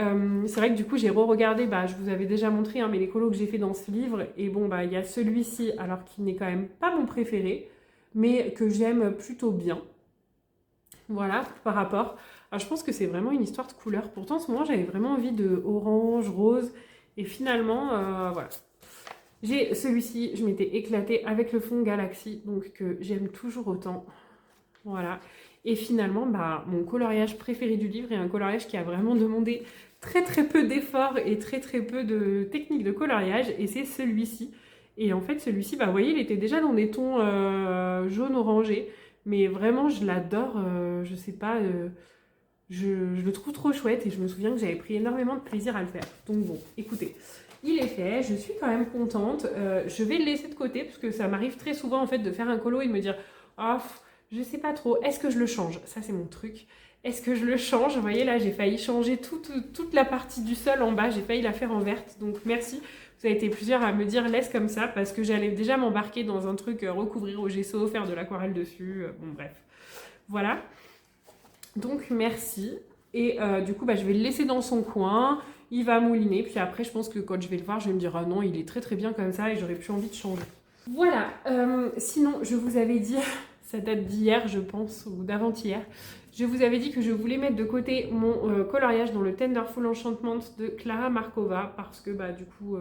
c'est vrai que du coup, j'ai re-regardé, bah, je vous avais déjà montré, hein, mais les colos que j'ai fait dans ce livre. Et bon, bah, il y a celui-ci, alors qu'il n'est quand même pas mon préféré, mais que j'aime plutôt bien. Voilà, par rapport. Alors, je pense que c'est vraiment une histoire de couleur. Pourtant, en ce moment, j'avais vraiment envie de orange, rose. Et finalement, voilà. J'ai celui-ci, je m'étais éclatée avec le fond Galaxy, donc que j'aime toujours autant. Voilà. Et finalement, bah, mon coloriage préféré du livre est un coloriage qui a vraiment demandé très très peu d'efforts et très très peu de techniques de coloriage, et c'est celui-ci. Et en fait, celui-ci, bah, vous voyez, il était déjà dans des tons jaune-orangé, mais vraiment, je l'adore, je sais pas, je le trouve trop chouette, et je me souviens que j'avais pris énormément de plaisir à le faire. Donc bon, écoutez, il est fait, je suis quand même contente. Je vais le laisser de côté, parce que ça m'arrive très souvent en fait de faire un colo et de me dire « Ah, je sais pas trop, est-ce que je le change ?» Ça, c'est mon truc. Est-ce que je le change? Vous voyez, là, j'ai failli changer toute la partie du sol en bas. J'ai failli la faire en verte. Donc, merci. Vous avez été plusieurs à me dire « Laisse comme ça » parce que j'allais déjà m'embarquer dans un truc recouvrir au gesso, faire de l'aquarelle dessus. Bon, bref. Voilà. Donc, merci. Et du coup, bah, je vais le laisser dans son coin. Il va mouliner. Puis après, je pense que quand je vais le voir, je vais me dire « Ah non, il est très très bien comme ça et j'aurais plus envie de changer. » Voilà. Sinon, je vous avais dit... Ça date d'hier, je pense, ou d'avant-hier. Je vous avais dit que je voulais mettre de côté mon coloriage dans le Tenderful Enchantment de Klara Markova parce que bah, du coup,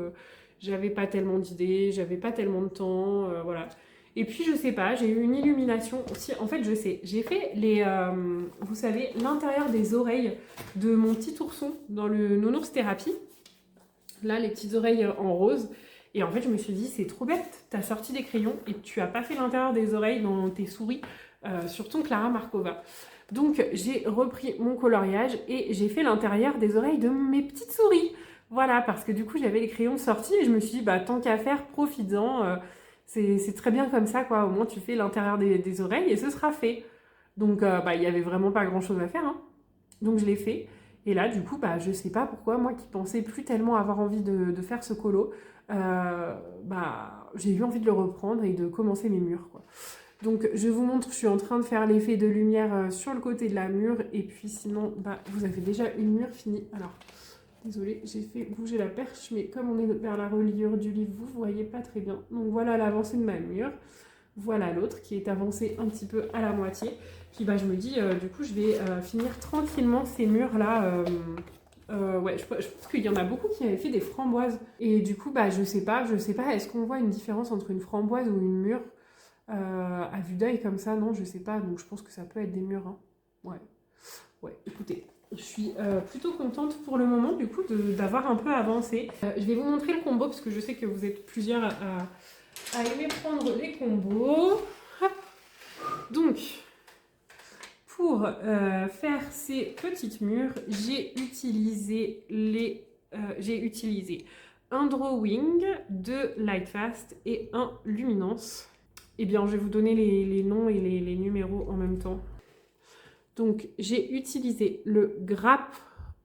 j'avais pas tellement d'idées, j'avais pas tellement de temps, voilà. Et puis, je sais pas, j'ai eu une illumination aussi. En fait, je sais, j'ai fait vous savez, l'intérieur des oreilles de mon petit ourson dans le Nounours Thérapie. Là, les petites oreilles en rose. Et en fait, je me suis dit, c'est trop bête, tu as sorti des crayons et tu as pas fait l'intérieur des oreilles dans tes souris sur ton Klara Markova. Donc, j'ai repris mon coloriage et j'ai fait l'intérieur des oreilles de mes petites souris. Voilà, parce que du coup, j'avais les crayons sortis et je me suis dit, bah, tant qu'à faire, profites-en. C'est très bien comme ça, quoi. Au moins, tu fais l'intérieur des oreilles et ce sera fait. Donc, bah, il y avait vraiment pas grand-chose à faire, hein. Donc, je l'ai fait. Et là, du coup, bah, je sais pas pourquoi, moi qui pensais plus tellement avoir envie de faire ce colo, bah, j'ai eu envie de le reprendre et de commencer mes murs, quoi. Donc, je vous montre, je suis en train de faire l'effet de lumière sur le côté de la mur. Et puis, sinon, bah, vous avez déjà une mur finie. Alors, désolée, j'ai fait bouger la perche, mais comme on est vers la reliure du livre, vous voyez pas très bien. Donc voilà l'avancée de ma mur. Voilà l'autre qui est avancée un petit peu à la moitié. Puis bah, je me dis, du coup, je vais finir tranquillement ces murs-là. Ouais, je pense qu'il y en a beaucoup qui avaient fait des framboises. Et du coup, bah, je sais pas, est-ce qu'on voit une différence entre une framboise ou une mûre à vue d'œil comme ça? Non, je sais pas, donc je pense que ça peut être des mûres, hein. Ouais, ouais, écoutez. Je suis plutôt contente pour le moment du coup d'avoir un peu avancé. Je vais vous montrer le combo parce que je sais que vous êtes plusieurs à aimer prendre les combos. Hop. Donc, pour faire ces petites murs, j'ai utilisé un drawing de Lightfast et un luminance. Eh bien, je vais vous donner les noms et les numéros en même temps. Donc, j'ai utilisé le grappe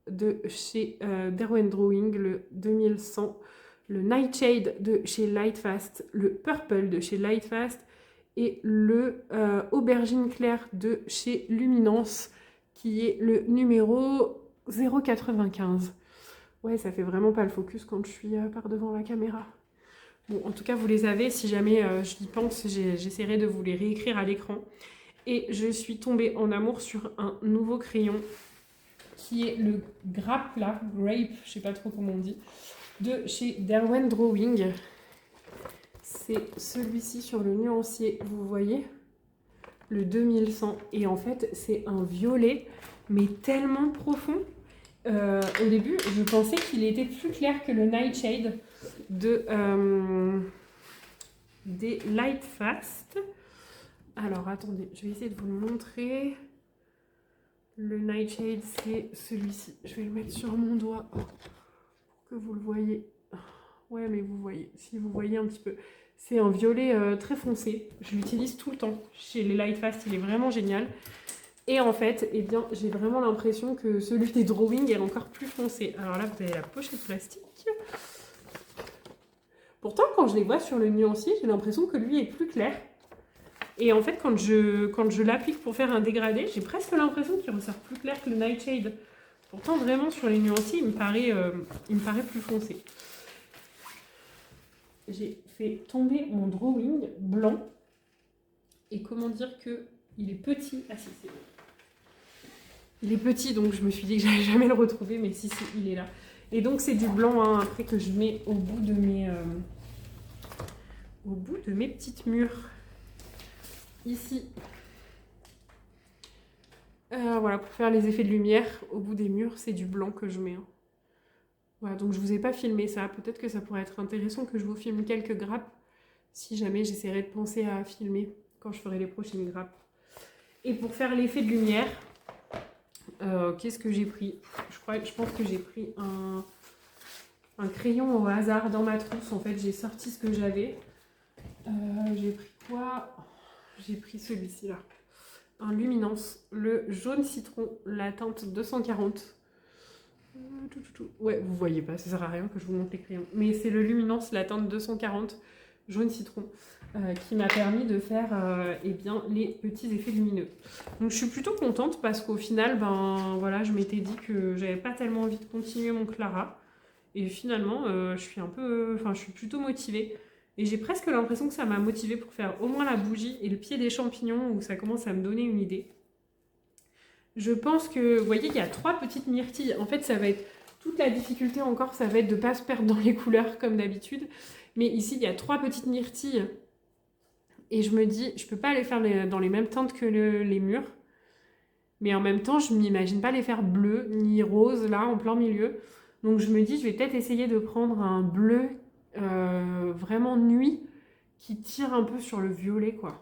de chez Derwent Drawing, le 2100, le Nightshade de chez Lightfast, le Purple de chez Lightfast et le Aubergine Claire de chez Luminance, qui est le numéro 0,95. Ouais, ça fait vraiment pas le focus quand je suis par devant la caméra. Bon, en tout cas, vous les avez. Si jamais j'y pense, j'essaierai de vous les réécrire à l'écran. Et je suis tombée en amour sur un nouveau crayon qui est le Grape, là, Grape, je sais pas trop comment on dit, de chez Derwent Drawing. C'est celui-ci sur le nuancier, vous voyez, le 2100. Et en fait, c'est un violet, mais tellement profond. Au début, je pensais qu'il était plus clair que le Nightshade des Lightfast. Alors, attendez, je vais essayer de vous le montrer. Le Nightshade, c'est celui-ci. Je vais le mettre sur mon doigt pour que vous le voyez. Ouais, mais vous voyez, si vous voyez un petit peu. C'est un violet très foncé. Je l'utilise tout le temps. Chez les Lightfast, il est vraiment génial. Et en fait, eh bien, j'ai vraiment l'impression que celui des Drawing est encore plus foncé. Alors là, vous avez la pochette plastique. Pourtant, quand je les vois sur le nuancier, j'ai l'impression que lui est plus clair. Et en fait, quand je l'applique pour faire un dégradé, j'ai presque l'impression qu'il ressort plus clair que le Nightshade. Pourtant, vraiment, sur les nuanciers, il me paraît plus foncé. J'ai fait tomber mon drawing blanc. Et comment dire qu'il est petit. Ah si, c'est bon. Il est petit, donc je me suis dit que j'allais jamais le retrouver, mais si, il est là. Et donc, c'est du blanc, hein, après que je mets au bout de mes petites murs. Ici, voilà, pour faire les effets de lumière au bout des murs, c'est du blanc que je mets, hein. Voilà, donc je vous ai pas filmé ça. Peut-être que ça pourrait être intéressant que je vous filme quelques grappes, si jamais j'essaierai de penser à filmer quand je ferai les prochaines grappes. Et pour faire l'effet de lumière, qu'est-ce que j'ai pris? Je pense que j'ai pris un crayon au hasard dans ma trousse. En fait, j'ai sorti ce que j'avais. J'ai pris quoi? J'ai pris celui-ci là, un Luminance, le jaune citron, la teinte 240. Ouais, vous voyez pas, ça sert à rien que je vous montre les crayons. Mais c'est le Luminance, la teinte 240, jaune citron, qui m'a permis de faire eh bien, les petits effets lumineux. Donc je suis plutôt contente parce qu'au final, ben voilà, je m'étais dit que j'avais pas tellement envie de continuer mon Clara. Et finalement, je suis plutôt motivée. Et j'ai presque l'impression que ça m'a motivée pour faire au moins la bougie et le pied des champignons où ça commence à me donner une idée. Je pense que, vous voyez, il y a 3 petites myrtilles. En fait, ça va être toute la difficulté encore, ça va être de ne pas se perdre dans les couleurs comme d'habitude. Mais ici, il y a 3 petites myrtilles. Et je me dis, je ne peux pas les faire dans les mêmes teintes que les murs. Mais en même temps, je ne m'imagine pas les faire bleues ni roses, là, en plein milieu. Donc je me dis, je vais peut-être essayer de prendre un bleu vraiment nuit qui tire un peu sur le violet, quoi.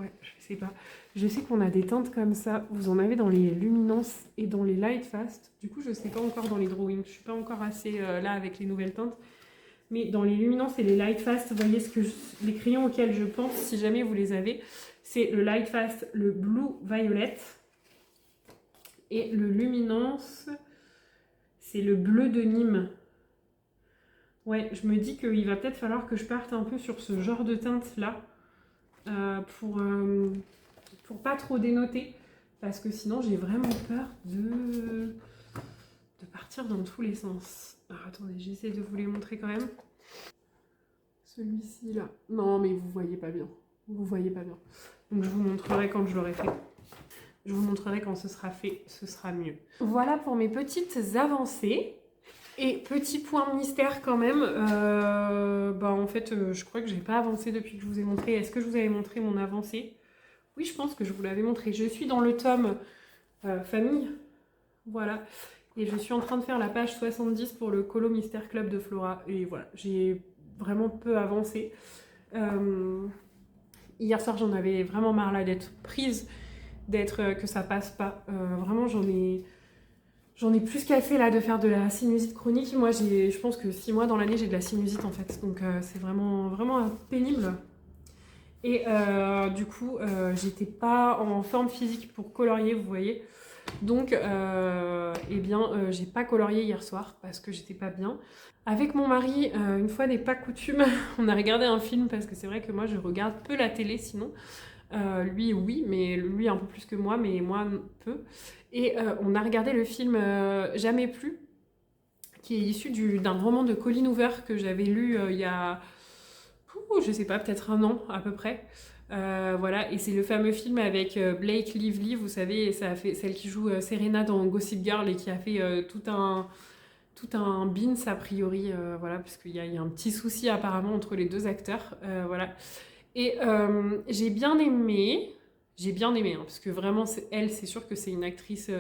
Ouais, je sais pas. Je sais qu'on a des teintes comme ça. Vous en avez dans les luminances et dans les light fast. Du coup, je sais pas encore dans les drawings. Je suis pas encore assez là avec les nouvelles teintes. Mais dans les luminances et les light fast, vous voyez les crayons auxquels je pense, si jamais vous les avez, c'est le light fast, le blue violet. Et le luminance, c'est le bleu de Nîmes. Ouais, je me dis qu'il va peut-être falloir que je parte un peu sur ce genre de teinte là pour pas trop dénoter, parce que sinon j'ai vraiment peur de partir dans tous les sens. Alors attendez, j'essaie de vous les montrer quand même. Celui-ci là, non mais vous voyez pas bien, vous voyez pas bien. Donc je vous montrerai quand je l'aurai fait. Je vous montrerai quand ce sera fait, ce sera mieux. Voilà pour mes petites avancées. Et petit point mystère quand même, en fait je crois que j'ai pas avancé depuis que je vous ai montré. Est-ce que je vous avais montré mon avancée? Oui, je pense que je vous l'avais montré. Je suis dans le tome famille, voilà. Et je suis en train de faire la page 70 pour le Colo Mystère Club de Flora. Et voilà, j'ai vraiment peu avancé. Hier soir, j'en avais vraiment marre là d'être prise, que ça passe pas. Vraiment, j'en ai plus qu'assez là de faire de la sinusite chronique. Moi, je pense que 6 mois dans l'année, j'ai de la sinusite en fait. Donc c'est vraiment, vraiment pénible. Et du coup, j'étais pas en forme physique pour colorier, vous voyez. Donc, j'ai pas colorié hier soir parce que j'étais pas bien. Avec mon mari, une fois n'est pas coutume, on a regardé un film parce que c'est vrai que moi, je regarde peu la télé sinon. Lui, oui, mais lui un peu plus que moi, mais moi peu. Et on a regardé le film Jamais plus, qui est issu d'un roman de Colleen Hoover que j'avais lu il y a, je sais pas, peut-être un an à peu près. Voilà, et c'est le fameux film avec Blake Lively, vous savez, ça a fait celle qui joue Serena dans Gossip Girl et qui a fait tout un bins a priori, voilà, parce qu'il y a un petit souci apparemment entre les deux acteurs, voilà. Et j'ai bien aimé, hein, parce que vraiment, c'est sûr que c'est une actrice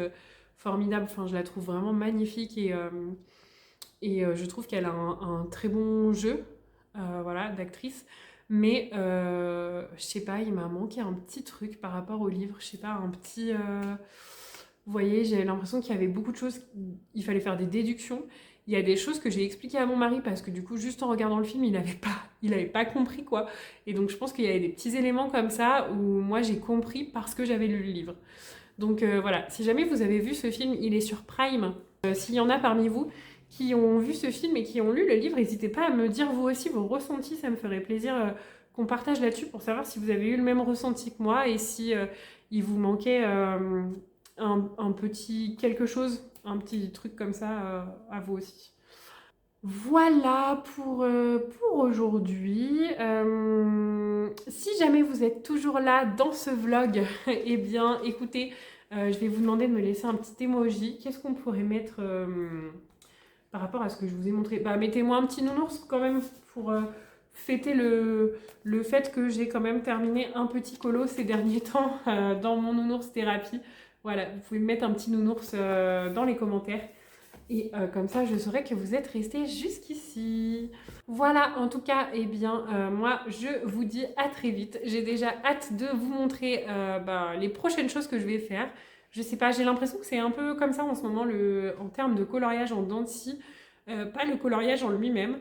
formidable, enfin, je la trouve vraiment magnifique et je trouve qu'elle a un très bon jeu, voilà, d'actrice. Mais je sais pas, il m'a manqué un petit truc par rapport au livre, je sais pas, un petit... Vous voyez, j'avais l'impression qu'il y avait beaucoup de choses, il fallait faire des déductions. Il y a des choses que j'ai expliquées à mon mari parce que du coup, juste en regardant le film, il avait pas compris quoi. Et donc, je pense qu'il y avait des petits éléments comme ça où moi j'ai compris parce que j'avais lu le livre. Donc voilà, si jamais vous avez vu ce film, il est sur Prime. S'il y en a parmi vous qui ont vu ce film et qui ont lu le livre, n'hésitez pas à me dire vous aussi vos ressentis, ça me ferait plaisir qu'on partage là-dessus pour savoir si vous avez eu le même ressenti que moi et si il vous manquait un petit quelque chose, un petit truc comme ça à vous aussi. Voilà pour aujourd'hui. Si jamais vous êtes toujours là dans ce vlog, eh bien écoutez, je vais vous demander de me laisser un petit emoji. Qu'est-ce qu'on pourrait mettre par rapport à ce que je vous ai montré? Bah, mettez-moi un petit nounours quand même pour fêter le fait que j'ai quand même terminé un petit colo ces derniers temps dans mon nounours thérapie. Voilà, vous pouvez me mettre un petit nounours dans les commentaires. Et comme ça, je saurai que vous êtes restés jusqu'ici. Voilà, en tout cas, eh bien, moi, je vous dis à très vite. J'ai déjà hâte de vous montrer les prochaines choses que je vais faire. Je sais pas, j'ai l'impression que c'est un peu comme ça en ce moment en termes de coloriage en dents de scie. Pas le coloriage en lui-même,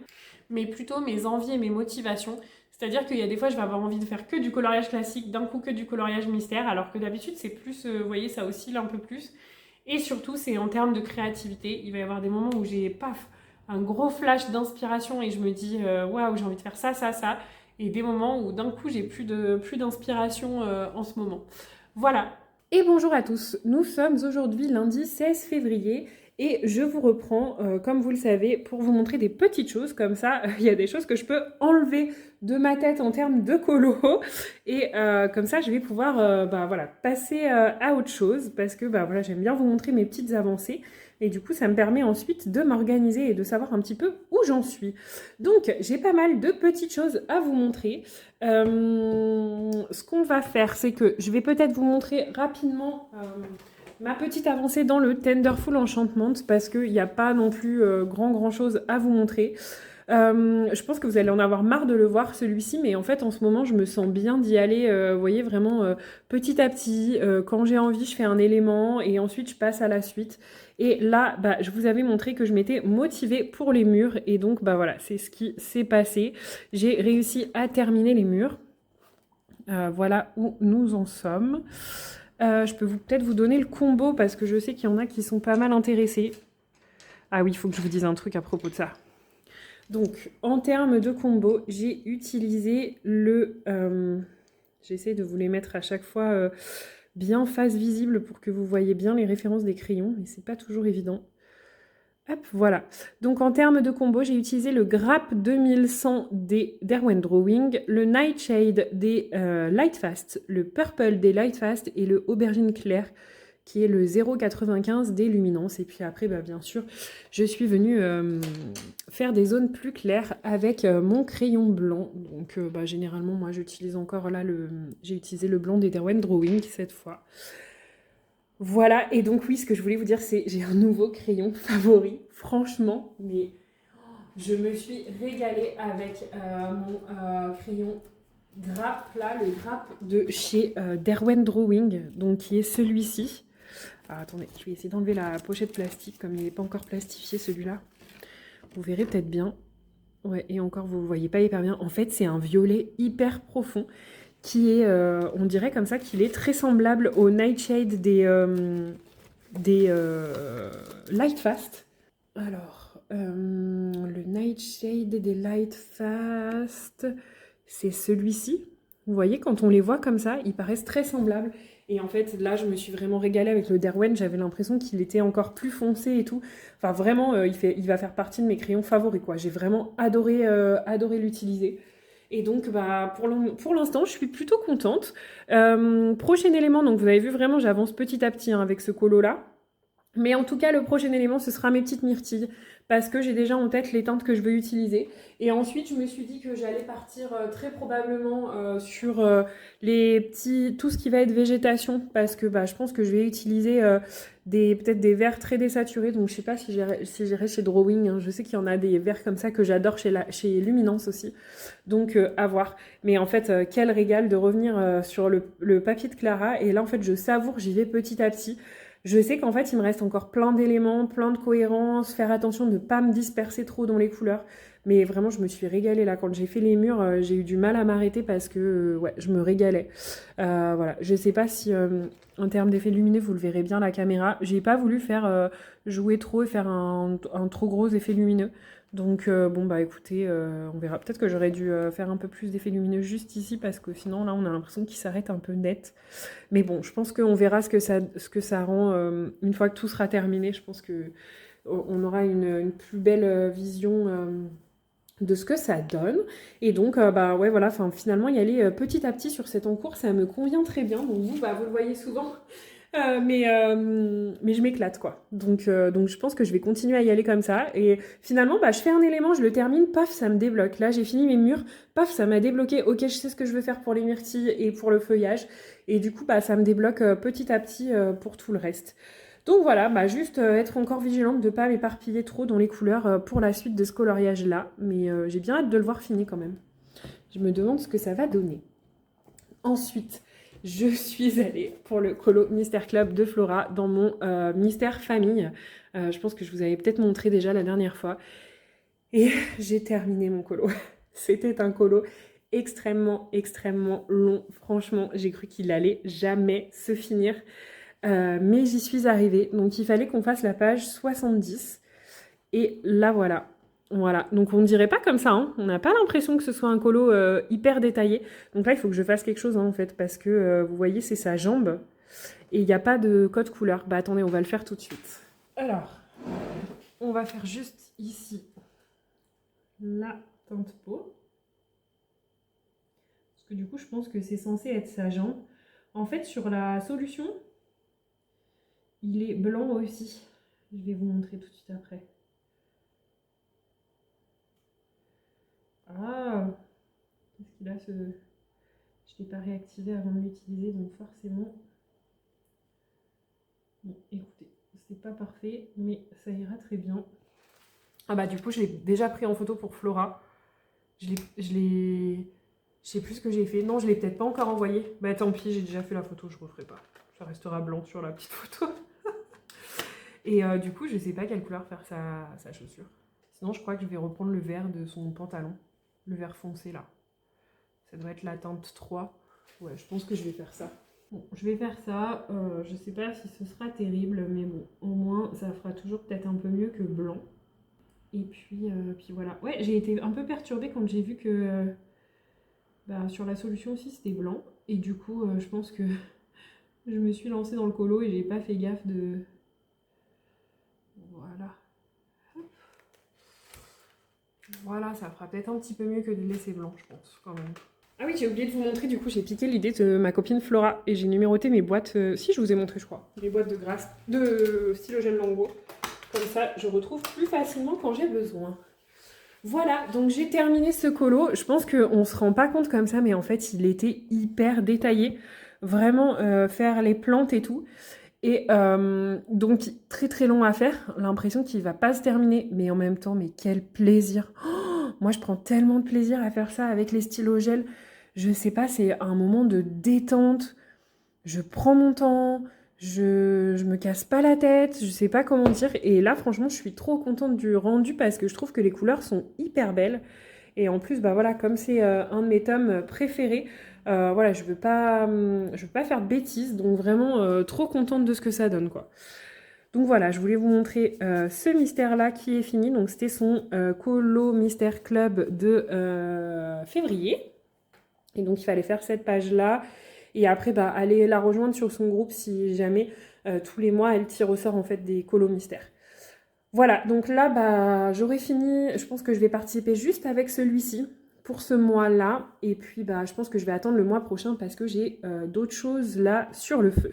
mais plutôt mes envies et mes motivations. C'est-à-dire qu'il y a des fois, je vais avoir envie de faire que du coloriage classique, d'un coup que du coloriage mystère, alors que d'habitude, c'est plus, vous voyez, ça oscille un peu plus. Et surtout, c'est en termes de créativité. Il va y avoir des moments où j'ai, un gros flash d'inspiration et je me dis, waouh, j'ai envie de faire ça, ça, ça. Et des moments où d'un coup, j'ai plus d'inspiration en ce moment. Voilà. Et bonjour à tous. Nous sommes aujourd'hui lundi 16 février. Et je vous reprends, comme vous le savez, pour vous montrer des petites choses. Comme ça, il y a des choses que je peux enlever de ma tête en termes de colo. Et comme ça, je vais pouvoir passer à autre chose. Parce que j'aime bien vous montrer mes petites avancées. Et du coup, ça me permet ensuite de m'organiser et de savoir un petit peu où j'en suis. Donc, j'ai pas mal de petites choses à vous montrer. Ce qu'on va faire, c'est que je vais peut-être vous montrer rapidement... ma petite avancée dans le Tenderful Enchantment parce qu'il n'y a pas non plus grand chose à vous montrer. Je pense que vous allez en avoir marre de le voir celui-ci, mais en fait en ce moment je me sens bien d'y aller, vous voyez vraiment petit à petit, quand j'ai envie je fais un élément et ensuite je passe à la suite. Et là, bah, je vous avais montré que je m'étais motivée pour les murs et donc bah voilà, c'est ce qui s'est passé. J'ai réussi à terminer les murs. Voilà où nous en sommes. Je peux peut-être vous donner le combo parce que je sais qu'il y en a qui sont pas mal intéressés. Ah oui, il faut que je vous dise un truc à propos de ça. Donc, en termes de combo, j'ai utilisé le... J'essaie de vous les mettre à chaque fois bien face visible pour que vous voyez bien les références des crayons, mais c'est pas toujours évident. Hop, voilà. Donc en termes de combo, j'ai utilisé le Grappe 2100 des Derwent Drawing, le Nightshade des Lightfast, le Purple des Lightfast et le Aubergine Claire qui est le 0,95 des Luminance. Et puis après, bah, bien sûr, je suis venue faire des zones plus claires avec mon crayon blanc. Donc bah, généralement, moi j'utilise encore là, j'ai utilisé le blanc des Derwent Drawing cette fois. Voilà, et donc oui, ce que je voulais vous dire, c'est j'ai un nouveau crayon favori, franchement, mais je me suis régalée avec mon crayon Grappe, là, le Grappe de chez Derwent Drawing, donc qui est celui-ci. Alors attendez, je vais essayer d'enlever la pochette plastique, comme il n'est pas encore plastifié celui-là. Vous verrez peut-être bien. Ouais, et encore, vous ne voyez pas hyper bien. En fait, c'est un violet hyper profond qui est, on dirait comme ça, qu'il est très semblable au Nightshade des Lightfast. Alors, le Nightshade des Lightfast, c'est celui-ci. Vous voyez, quand on les voit comme ça, ils paraissent très semblables. Et en fait, là, je me suis vraiment régalée avec le Derwent. J'avais l'impression qu'il était encore plus foncé et tout. Enfin, vraiment, il va faire partie de mes crayons favoris, quoi. J'ai vraiment adoré l'utiliser. Et donc, bah, pour l'instant, je suis plutôt contente. Prochain élément, donc vous avez vu vraiment, j'avance petit à petit hein, avec ce colo-là. Mais en tout cas, le prochain élément, ce sera mes petites myrtilles, parce que j'ai déjà en tête les teintes que je veux utiliser. Et ensuite, je me suis dit que j'allais partir très probablement sur tout ce qui va être végétation, parce que bah, je pense que je vais utiliser peut-être des verres très désaturés. Donc, je sais pas si j'irai chez Drawing. Hein. Je sais qu'il y en a des verres comme ça que j'adore chez Luminance aussi. Donc, à voir. Mais en fait, quel régal de revenir sur le papier de Clara. Et là, en fait, je savoure, j'y vais petit à petit. Je sais qu'en fait, il me reste encore plein d'éléments, plein de cohérences, faire attention de ne pas me disperser trop dans les couleurs. Mais vraiment, je me suis régalée là. Quand j'ai fait les murs, j'ai eu du mal à m'arrêter parce que ouais, je me régalais. Voilà. Je sais pas si en termes d'effet lumineux, vous le verrez bien à la caméra. J'ai pas voulu faire jouer trop et faire un trop gros effet lumineux. Donc bon bah écoutez, on verra. Peut-être que j'aurais dû faire un peu plus d'effet lumineux juste ici parce que sinon là on a l'impression qu'il s'arrête un peu net. Mais bon, je pense qu'on verra ce que ça rend une fois que tout sera terminé. Je pense que on aura une plus belle vision de ce que ça donne. Et donc, bah ouais, voilà, finalement, y aller petit à petit sur cet encours, ça me convient très bien. Donc vous, bah, vous le voyez souvent. Mais je m'éclate, quoi. Donc, je pense que je vais continuer à y aller comme ça. Et finalement, bah, je fais un élément, je le termine, paf, ça me débloque. Là, j'ai fini mes murs, paf, ça m'a débloqué. Ok, je sais ce que je veux faire pour les myrtilles et pour le feuillage. Et du coup, bah, ça me débloque petit à petit pour tout le reste. Donc voilà, bah, juste être encore vigilante de ne pas m'éparpiller trop dans les couleurs pour la suite de ce coloriage-là. Mais j'ai bien hâte de le voir fini quand même. Je me demande ce que ça va donner. Ensuite, je suis allée pour le colo Mystère Club de Flora dans mon Mystère Famille. Je pense que je vous avais peut-être montré déjà la dernière fois. Et j'ai terminé mon colo. C'était un colo extrêmement long. Franchement, j'ai cru qu'il allait jamais se finir. Mais j'y suis arrivée. Donc il fallait qu'on fasse la page 70. Et là voilà. Voilà, donc on ne dirait pas comme ça, hein. On n'a pas l'impression que ce soit un colo hyper détaillé. Donc là, il faut que je fasse quelque chose, hein, en fait, parce que vous voyez, c'est sa jambe. Et il n'y a pas de code couleur. Bah attendez, on va le faire tout de suite. Alors, on va faire juste ici la teinte peau. Parce que du coup, je pense que c'est censé être sa jambe. En fait, sur la solution, il est blanc aussi. Je vais vous montrer tout de suite après. Ah, qu'est-ce qu'il a ce... Je ne l'ai pas réactivé avant de l'utiliser, donc forcément... Bon, écoutez, c'est pas parfait, mais ça ira très bien. Ah bah du coup, je l'ai déjà pris en photo pour Flora. Je sais plus ce que j'ai fait. Non, je l'ai peut-être pas encore envoyé. Bah tant pis, j'ai déjà fait la photo, je referai pas. Ça restera blanc sur la petite photo. Et du coup, je sais pas quelle couleur faire sa chaussure. Sinon, je crois que je vais reprendre le vert de son pantalon. Le vert foncé là. Ça doit être la teinte 3. Ouais, je pense que je vais faire ça. Bon, je vais faire ça. Je sais pas si ce sera terrible, mais bon, au moins, ça fera toujours peut-être un peu mieux que blanc. Et puis voilà. Ouais, j'ai été un peu perturbée quand j'ai vu que bah, sur la solution aussi c'était blanc. Et du coup, je pense que je me suis lancée dans le colo et j'ai pas fait gaffe de. Voilà. Voilà, ça fera peut-être un petit peu mieux que de laisser blanc, je pense, quand même. Ah oui, j'ai oublié de vous montrer, du coup, j'ai piqué l'idée de ma copine Flora et j'ai numéroté mes boîtes. Si, je vous ai montré, je crois. Les boîtes de stylogène Lango. Comme ça, je retrouve plus facilement quand j'ai besoin. Voilà, donc j'ai terminé ce colo. Je pense qu'on se rend pas compte comme ça, mais en fait, il était hyper détaillé. Vraiment, faire les plantes et tout. Et donc, très très long à faire. L'impression qu'il va pas se terminer. Mais en même temps, mais quel plaisir. Oh, moi, je prends tellement de plaisir à faire ça avec les stylos gel. Je sais pas, c'est un moment de détente. Je prends mon temps. Je me casse pas la tête. Je sais pas comment dire. Et là, franchement, je suis trop contente du rendu parce que je trouve que les couleurs sont hyper belles. Et en plus, bah voilà, comme c'est un de mes tomes préférés, voilà, je veux pas faire de bêtises, donc vraiment trop contente de ce que ça donne, quoi. Donc voilà, je voulais vous montrer ce mystère-là qui est fini. Donc c'était son Colo Mystère Club de février. Et donc il fallait faire cette page-là. Et après, bah, aller la rejoindre sur son groupe si jamais tous les mois elle tire au sort en fait des colos mystères. Voilà, donc là, bah, j'aurai fini. Je pense que je vais participer juste avec celui-ci pour ce mois-là. Et puis, bah, je pense que je vais attendre le mois prochain parce que j'ai d'autres choses là sur le feu.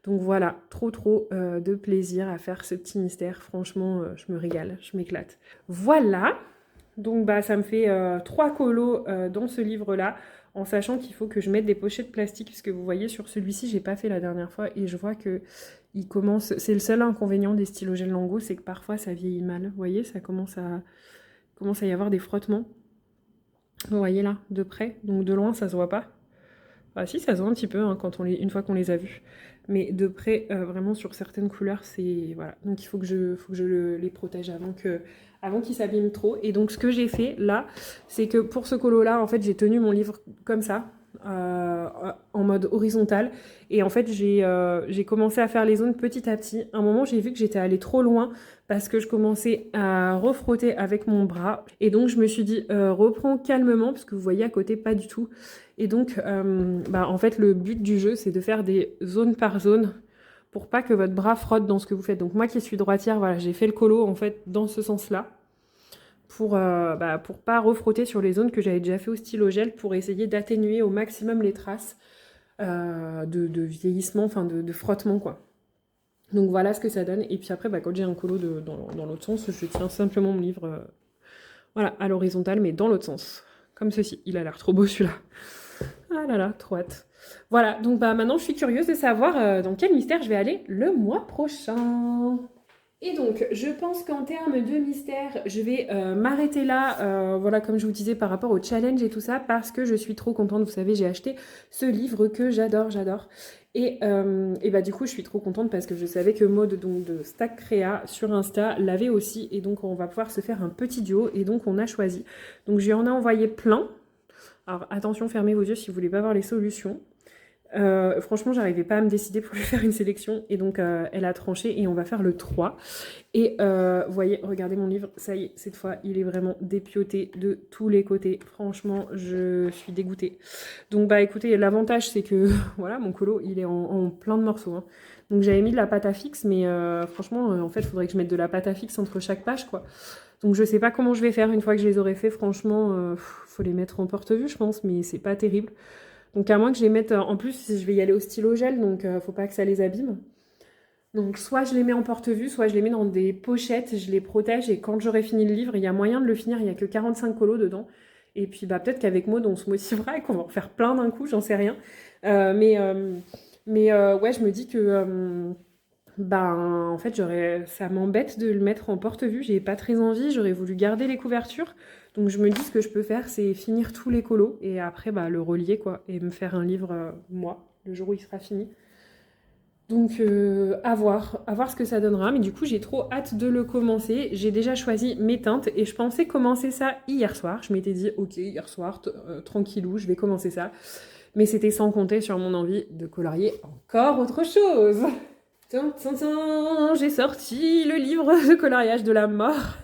Donc voilà, trop de plaisir à faire ce petit mystère. Franchement, je me régale, je m'éclate. Voilà, donc bah, ça me fait 3 colos dans ce livre-là, en sachant qu'il faut que je mette des pochettes plastiques, puisque vous voyez sur celui-ci, j'ai pas fait la dernière fois, et je vois que il commence. C'est le seul inconvénient des stylogènes Lango, c'est que parfois ça vieillit mal. Vous voyez, ça commence à y avoir des frottements. Vous voyez là, de près, donc de loin ça se voit pas. Ah si, ça se voit un petit peu hein, une fois qu'on les a vus. Mais de près, vraiment sur certaines couleurs, c'est... Voilà. Donc il faut que les protège avant qu'ils s'abîment trop. Et donc ce que j'ai fait là, c'est que pour ce colo-là, en fait, j'ai tenu mon livre comme ça, en mode horizontal. Et en fait, j'ai commencé à faire les zones petit à petit. À un moment, j'ai vu que j'étais allée trop loin parce que je commençais à refrotter avec mon bras. Et donc, je me suis dit, reprends calmement, parce que vous voyez à côté, pas du tout. Et donc, bah, en fait, le but du jeu, c'est de faire des zones par zone pour pas que votre bras frotte dans ce que vous faites. Donc, moi qui suis droitière, voilà, j'ai fait le colo, en fait, dans ce sens-là pour pas refrotter sur les zones que j'avais déjà fait au stylo gel pour essayer d'atténuer au maximum les traces de vieillissement, enfin de frottement, quoi. Donc, voilà ce que ça donne. Et puis après, bah, quand j'ai un colo dans l'autre sens, je tiens simplement mon livre voilà, à l'horizontale, mais dans l'autre sens. Comme ceci. Il a l'air trop beau, celui-là. Ah là là, trop hâte. Voilà, donc bah, maintenant je suis curieuse de savoir dans quel mystère je vais aller le mois prochain. Et donc, je pense qu'en termes de mystère, je vais m'arrêter là, voilà, comme je vous disais, par rapport au challenge et tout ça, parce que je suis trop contente. Vous savez, j'ai acheté ce livre que j'adore. Et bah du coup, je suis trop contente parce que je savais que Maud, donc de Stack Créa sur Insta, l'avait aussi. Et donc, on va pouvoir se faire un petit duo. Et donc, on a choisi. Donc, je lui en ai envoyé plein. Alors attention, fermez vos yeux si vous voulez pas voir les solutions. Franchement, j'arrivais pas à me décider pour lui faire une sélection et donc elle a tranché et on va faire le 3. Et vous voyez, regardez mon livre, ça y est, cette fois, il est vraiment dépioté de tous les côtés. Franchement, je suis dégoûtée. Donc bah écoutez, l'avantage c'est que voilà, mon colo, il est en plein de morceaux. Hein. Donc j'avais mis de la pâte à fixe, mais franchement, en fait, il faudrait que je mette de la pâte à fixe entre chaque page, quoi. Donc je sais pas comment je vais faire une fois que je les aurai fait. Franchement, faut les mettre en porte-vue, je pense, mais c'est pas terrible. Donc à moins que je les mette... En plus, je vais y aller au stylo gel, donc faut pas que ça les abîme. Donc soit je les mets en porte-vue, soit je les mets dans des pochettes, je les protège, et quand j'aurai fini le livre, il y a moyen de le finir, il n'y a que 45 colos dedans. Et puis bah, peut-être qu'avec Maud, on se motivera et qu'on va en faire plein d'un coup, j'en sais rien. Ouais, je me dis que... ben, en fait, ça m'embête de le mettre en porte-vue, j'ai pas très envie, j'aurais voulu garder les couvertures. Donc je me dis ce que je peux faire, c'est finir tous les colos et après bah, le relier quoi, et me faire un livre moi, le jour où il sera fini. Donc à voir ce que ça donnera, mais du coup j'ai trop hâte de le commencer. J'ai déjà choisi mes teintes et je pensais commencer ça hier soir. Je m'étais dit ok hier soir, tranquillou, je vais commencer ça. Mais c'était sans compter sur mon envie de colorier encore autre chose. J'ai sorti le livre de coloriage de la mort.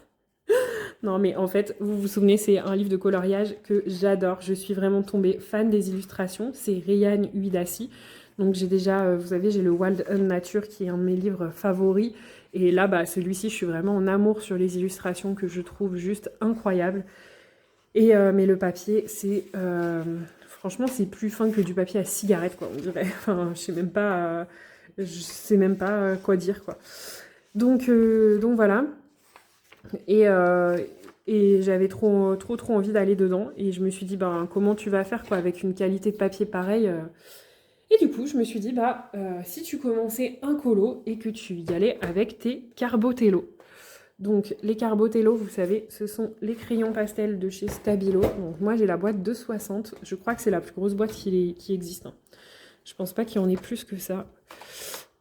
Non mais en fait, vous vous souvenez, c'est un livre de coloriage que j'adore. Je suis vraiment tombée fan des illustrations. C'est Ryan Uidassi. Donc j'ai déjà, vous savez, j'ai le Wild and Nature qui est un de mes livres favoris. Et là, bah, celui-ci, je suis vraiment en amour sur les illustrations que je trouve juste incroyables. Et mais le papier, c'est... franchement, c'est plus fin que du papier à cigarette, quoi, on dirait. Enfin, je sais même pas quoi dire, quoi. Donc voilà. Et, euh, et j'avais trop envie d'aller dedans. Et je me suis dit, ben, comment tu vas faire quoi, avec une qualité de papier pareille Et du coup, je me suis dit, bah, si tu commençais un colo et que tu y allais avec tes Carbotello. Donc, les Carbotello, vous savez, ce sont les crayons pastels de chez Stabilo. Donc, moi, j'ai la boîte de 60. Je crois que c'est la plus grosse boîte qui existe. Hein. Je pense pas qu'il y en ait plus que ça.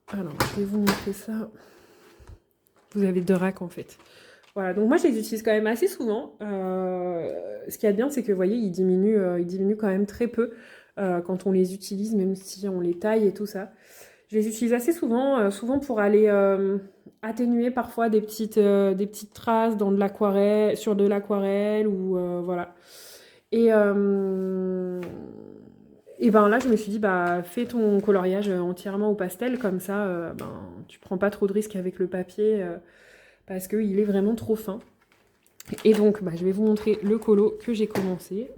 Alors, je vais vous montrer ça. Vous avez 2 racks, en fait. Voilà, donc moi je les utilise quand même assez souvent. Ce qu'il y a de bien, c'est que vous voyez, ils diminuent quand même très peu quand on les utilise, même si on les taille et tout ça. Je les utilise assez souvent, souvent pour aller atténuer parfois des petites traces dans de l'aquarelle, sur de l'aquarelle ou voilà. Et, et ben là, je me suis dit, bah fais ton coloriage entièrement au pastel, comme ça, ben tu prends pas trop de risques avec le papier. Parce qu'il est vraiment trop fin. Et donc, bah, je vais vous montrer le colo que j'ai commencé.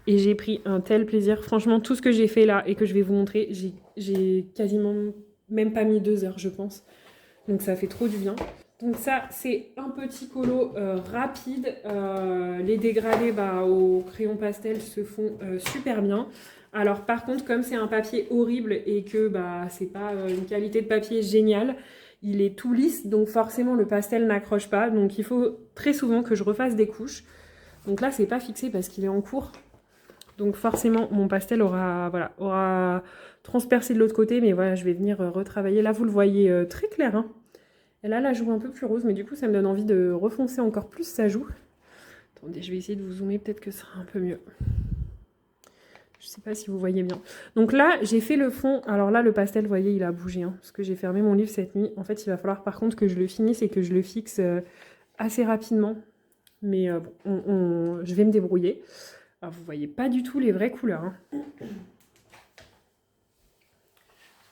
Et j'ai pris un tel plaisir. Franchement, tout ce que j'ai fait là et que je vais vous montrer, j'ai quasiment même pas mis 2 heures, je pense. Donc ça fait trop du bien. Donc ça, c'est un petit colo rapide. Les dégradés bah, au crayon pastel se font super bien. Alors par contre, comme c'est un papier horrible et que bah, c'est pas une qualité de papier géniale, il est tout lisse, donc forcément le pastel n'accroche pas. Donc il faut très souvent que je refasse des couches. Donc là, c'est pas fixé parce qu'il est en cours. Donc forcément, mon pastel aura transpercé de l'autre côté, mais voilà, je vais venir retravailler. Là, vous le voyez très clair, hein. Et là, la joue un peu plus rose, mais du coup, ça me donne envie de refoncer encore plus sa joue. Attendez, je vais essayer de vous zoomer, peut-être que ça sera un peu mieux. Je sais pas si vous voyez bien. Donc là, j'ai fait le fond. Alors là, le pastel, vous voyez, il a bougé, hein, parce que j'ai fermé mon livre cette nuit. En fait, il va falloir par contre que je le finisse et que je le fixe assez rapidement. Mais bon, je vais me débrouiller. Alors, vous voyez pas du tout les vraies couleurs. Hein.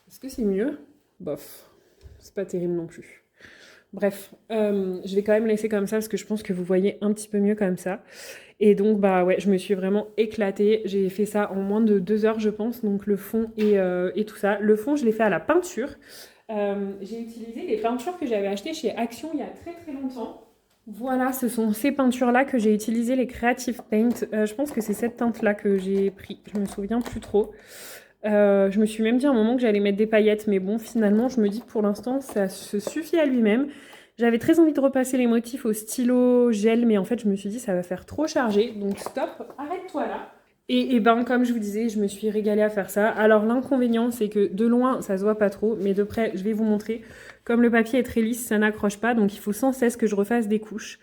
Est-ce que c'est mieux? Bof, c'est pas terrible non plus. Bref, je vais quand même laisser comme ça parce que je pense que vous voyez un petit peu mieux comme ça. Et donc, bah ouais, je me suis vraiment éclatée. J'ai fait ça en moins de 2 heures, je pense. Donc, le fond et tout ça. Le fond, je l'ai fait à la peinture. J'ai utilisé les peintures que j'avais achetées chez Action il y a très très longtemps. Voilà, ce sont ces peintures-là que j'ai utilisées, les Creative Paint. Je pense que c'est cette teinte-là que j'ai pris. Je me souviens plus trop. Je me suis même dit à un moment que j'allais mettre des paillettes, mais bon, finalement, je me dis que pour l'instant, ça se suffit à lui-même. J'avais très envie de repasser les motifs au stylo gel, mais en fait, je me suis dit ça va faire trop chargé, donc stop, arrête-toi là. Et ben, comme je vous disais, je me suis régalée à faire ça. Alors, l'inconvénient, c'est que de loin, ça se voit pas trop, mais de près, je vais vous montrer. Comme le papier est très lisse, ça n'accroche pas, donc il faut sans cesse que je refasse des couches.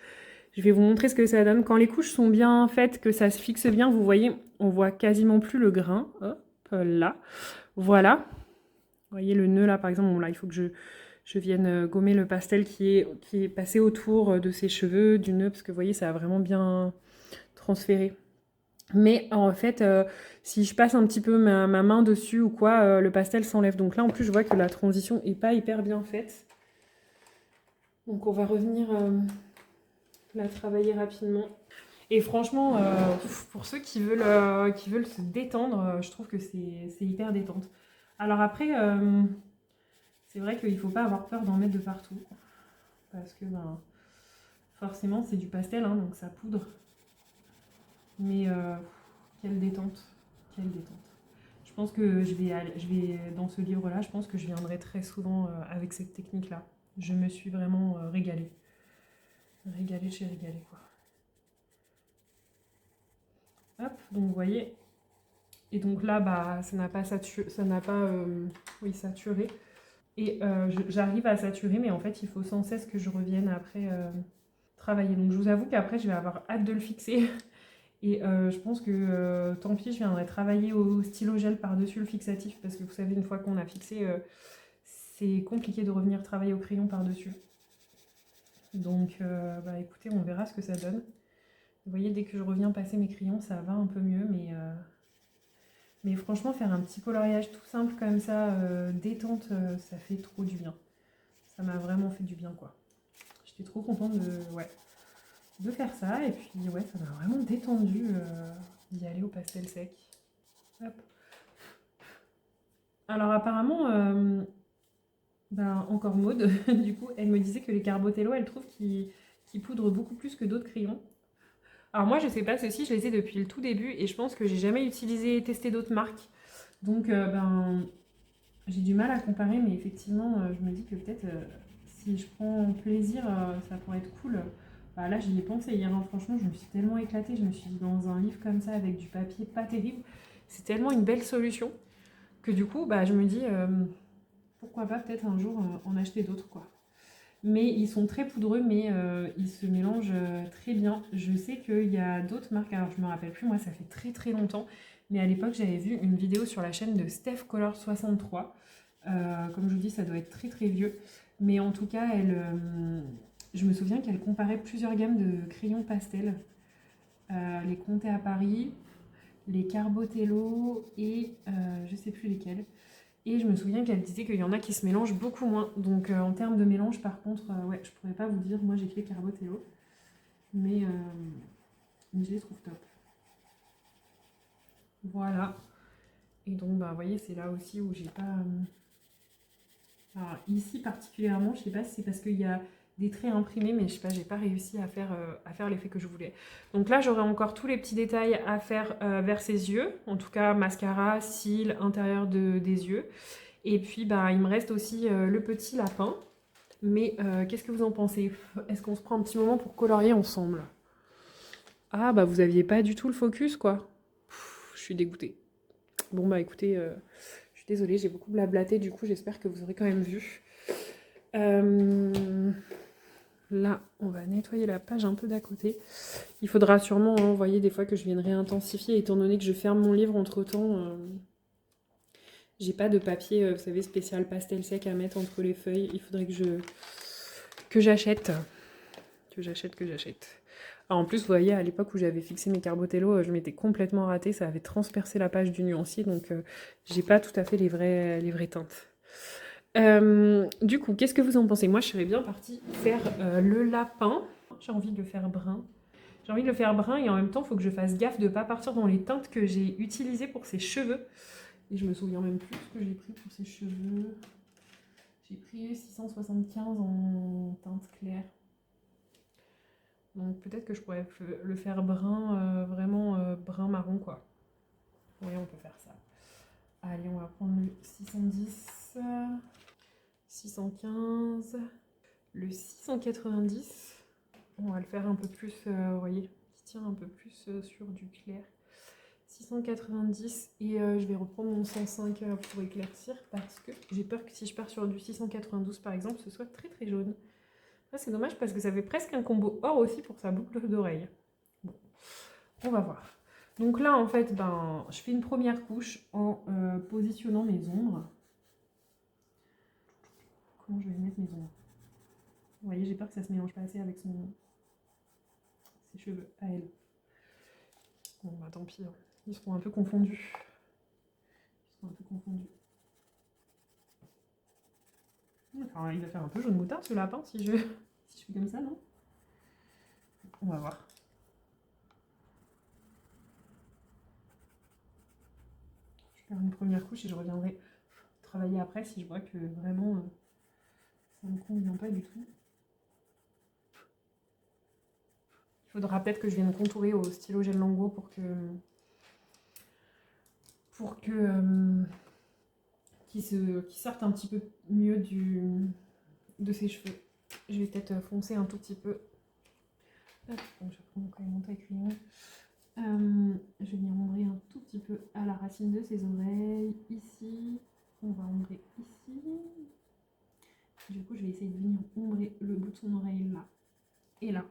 Je vais vous montrer ce que ça donne. Quand les couches sont bien faites, que ça se fixe bien, vous voyez, on voit quasiment plus le grain. Hop, là. Voilà. Vous voyez le nœud là, par exemple. Bon, là, il faut que je vienne gommer le pastel qui est passé autour de ses cheveux, du nœud, parce que vous voyez, ça a vraiment bien transféré. Mais en fait, si je passe un petit peu ma main dessus ou quoi, le pastel s'enlève. Donc là, en plus, je vois que la transition n'est pas hyper bien faite. Donc on va revenir la travailler rapidement. Et franchement, pour ceux qui veulent se détendre, je trouve que c'est hyper détente. Alors après, c'est vrai qu'il ne faut pas avoir peur d'en mettre de partout. Parce que ben, forcément, c'est du pastel, hein, donc ça poudre. Mais quelle détente. Quelle détente. Je pense que je vais dans ce livre-là, je pense que je viendrai très souvent avec cette technique-là. Je me suis vraiment régalée. Régalée de chez régalée, quoi. Hop, donc vous voyez. Et donc là, bah, ça n'a pas oui, saturé. Et j'arrive à saturer, mais en fait, il faut sans cesse que je revienne après travailler. Donc je vous avoue qu'après, je vais avoir hâte de le fixer. Et je pense que tant pis, je viendrai travailler au stylo gel par-dessus le fixatif. Parce que vous savez, une fois qu'on a fixé, c'est compliqué de revenir travailler au crayon par-dessus. Donc bah, écoutez, on verra ce que ça donne. Vous voyez, dès que je reviens passer mes crayons, ça va un peu mieux. Mais franchement, faire un petit coloriage tout simple comme ça, détente, ça fait trop du bien. Ça m'a vraiment fait du bien, quoi. J'étais trop contente ouais, de faire ça. Et puis, ouais, ça m'a vraiment détendu d'y aller au pastel sec. Hop. Alors, apparemment, ben, encore Maude, du coup, elle me disait que les Carbotello, elle trouve qu'ils poudrent beaucoup plus que d'autres crayons. Alors moi, je sais pas, ceux-ci, je les ai depuis le tout début et je pense que j'ai jamais testé d'autres marques. Donc, ben, j'ai du mal à comparer, mais effectivement, je me dis que peut-être si je prends plaisir, ça pourrait être cool. Bah, là, j'y ai pensé hier, hein, franchement, je me suis tellement éclatée. Je me suis dit, dans un livre comme ça, avec du papier pas terrible, c'est tellement une belle solution que du coup, bah, je me dis, pourquoi pas peut-être un jour en acheter d'autres, quoi. Mais ils sont très poudreux, mais ils se mélangent très bien. Je sais qu'il y a d'autres marques, alors je me rappelle plus, moi ça fait très très longtemps, mais à l'époque j'avais vu une vidéo sur la chaîne de Steph Color 63. Comme je vous dis, ça doit être très très vieux. Mais en tout cas, je me souviens qu'elle comparait plusieurs gammes de crayons pastel. Les Comté à Paris, les Carbotello et je sais plus lesquels. Et je me souviens qu'elle disait qu'il y en a qui se mélangent beaucoup moins. Donc en termes de mélange, par contre, ouais, je pourrais pas vous dire. Moi, j'ai que les Carbotello. Mais je les trouve top. Voilà. Et donc, bah, vous voyez, c'est là aussi où j'ai pas... Alors, ici, particulièrement, je sais pas si c'est parce qu'il y a des traits imprimés, mais je sais pas, j'ai pas réussi à faire l'effet que je voulais. Donc là, j'aurai encore tous les petits détails à faire vers ses yeux. En tout cas, mascara, cils, intérieur des yeux. Et puis, bah, il me reste aussi le petit lapin. Mais qu'est-ce que vous en pensez? Est-ce qu'on se prend un petit moment pour colorier ensemble? Ah, bah, vous aviez pas du tout le focus, quoi. Je suis dégoûtée. Bon, bah, écoutez, je suis désolée, j'ai beaucoup blablaté, du coup, j'espère que vous aurez quand même vu. Là, on va nettoyer la page un peu d'à côté. Il faudra sûrement, hein, vous voyez, des fois que je vienne réintensifier, étant donné que je ferme mon livre entre-temps. J'ai pas de papier, vous savez, spécial pastel sec à mettre entre les feuilles. Il faudrait que j'achète. Que j'achète. Alors en plus, vous voyez, à l'époque où j'avais fixé mes Carbotello, je m'étais complètement ratée. Ça avait transpercé la page du nuancier, donc j'ai pas tout à fait les vraies teintes. Du coup, qu'est-ce que vous en pensez? Moi, je serais bien partie faire le lapin. J'ai envie de le faire brun. J'ai envie de le faire brun et en même temps, il faut que je fasse gaffe de ne pas partir dans les teintes que j'ai utilisées pour ses cheveux. Et je me souviens même plus ce que j'ai pris pour ses cheveux. J'ai pris 675 en teinte claire. Donc peut-être que je pourrais le faire brun, vraiment brun marron, quoi. Oui, on peut faire ça. Allez, on va prendre le 610, 615, le 690. On va le faire un peu plus, vous voyez, qui tire un peu plus sur du clair. 690 et je vais reprendre mon 105 pour éclaircir parce que j'ai peur que si je pars sur du 692 par exemple, ce soit très très jaune. Là, c'est dommage parce que ça fait presque un combo or aussi pour sa boucle d'oreille. Bon, on va voir. Donc là, en fait, ben, je fais une première couche en positionnant mes ombres. Comment je vais mettre mes ombres? Vous voyez, j'ai peur que ça se mélange pas assez avec ses cheveux à elle. Bon, bah tant pis, hein. Ils seront un peu confondus. Enfin, il va faire un peu jaune moutarde ce lapin si je fais comme ça, non? On va voir. Je vais faire une première couche et je reviendrai travailler après si je vois que vraiment ça ne me convient pas du tout. Il faudra peut-être que je vienne contourer au stylo gel Languo pour pour que qui sortent un petit peu mieux de ses cheveux. Je vais peut-être foncer un tout petit peu. Hop, donc je vais prendre quand même mon taille crayon. Je vais venir ombrer un tout petit peu à la racine de ses oreilles, ici. On va ombrer ici. Du coup, je vais essayer de venir ombrer le bout de son oreille là et là.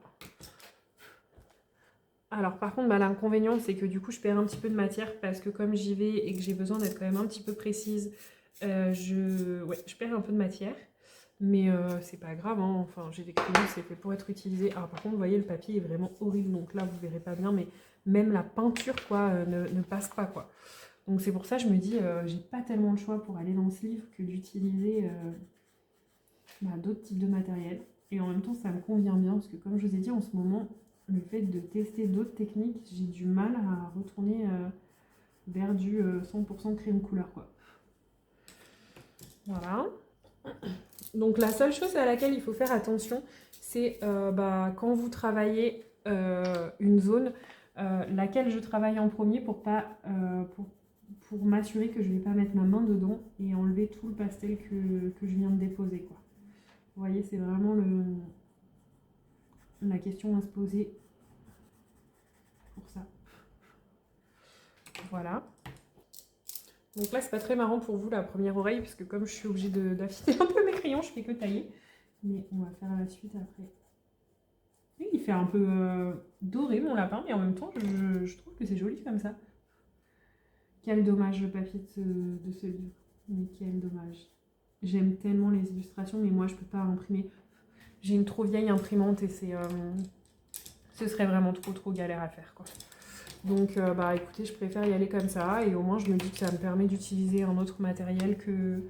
Alors par contre, l'inconvénient, c'est que du coup, je perds un petit peu de matière parce que comme j'y vais et que j'ai besoin d'être quand même un petit peu précise, je perds un peu de matière. Mais c'est pas grave, hein. Enfin, j'ai des crayons, c'est fait pour être utilisé. Alors par contre, vous voyez, le papier est vraiment horrible, donc là, vous verrez pas bien, mais même la peinture, quoi, ne passe pas, quoi. Donc c'est pour ça, je me dis, j'ai pas tellement le choix pour aller dans ce livre que d'utiliser d'autres types de matériel. Et en même temps, ça me convient bien, parce que comme je vous ai dit, en ce moment, le fait de tester d'autres techniques, j'ai du mal à retourner vers du 100% crème couleur, quoi. Voilà. Donc la seule chose à laquelle il faut faire attention, c'est quand vous travaillez une zone, laquelle je travaille en premier pour m'assurer que je ne vais pas mettre ma main dedans et enlever tout le pastel que je viens de déposer, quoi. Vous voyez, c'est vraiment la question à se poser pour ça. Voilà. Donc là, c'est pas très marrant pour vous la première oreille, parce que comme je suis obligée d'affiner un peu mes crayons, je fais que tailler. Mais on va faire la suite après. Oui, il fait un peu doré mon lapin, mais en même temps, je trouve que c'est joli comme ça. Quel dommage le papier de ce livre. Mais quel dommage. J'aime tellement les illustrations, mais moi, je peux pas imprimer. J'ai une trop vieille imprimante et ce serait vraiment trop galère à faire, quoi. Donc, écoutez, je préfère y aller comme ça, et au moins, je me dis que ça me permet d'utiliser un autre matériel que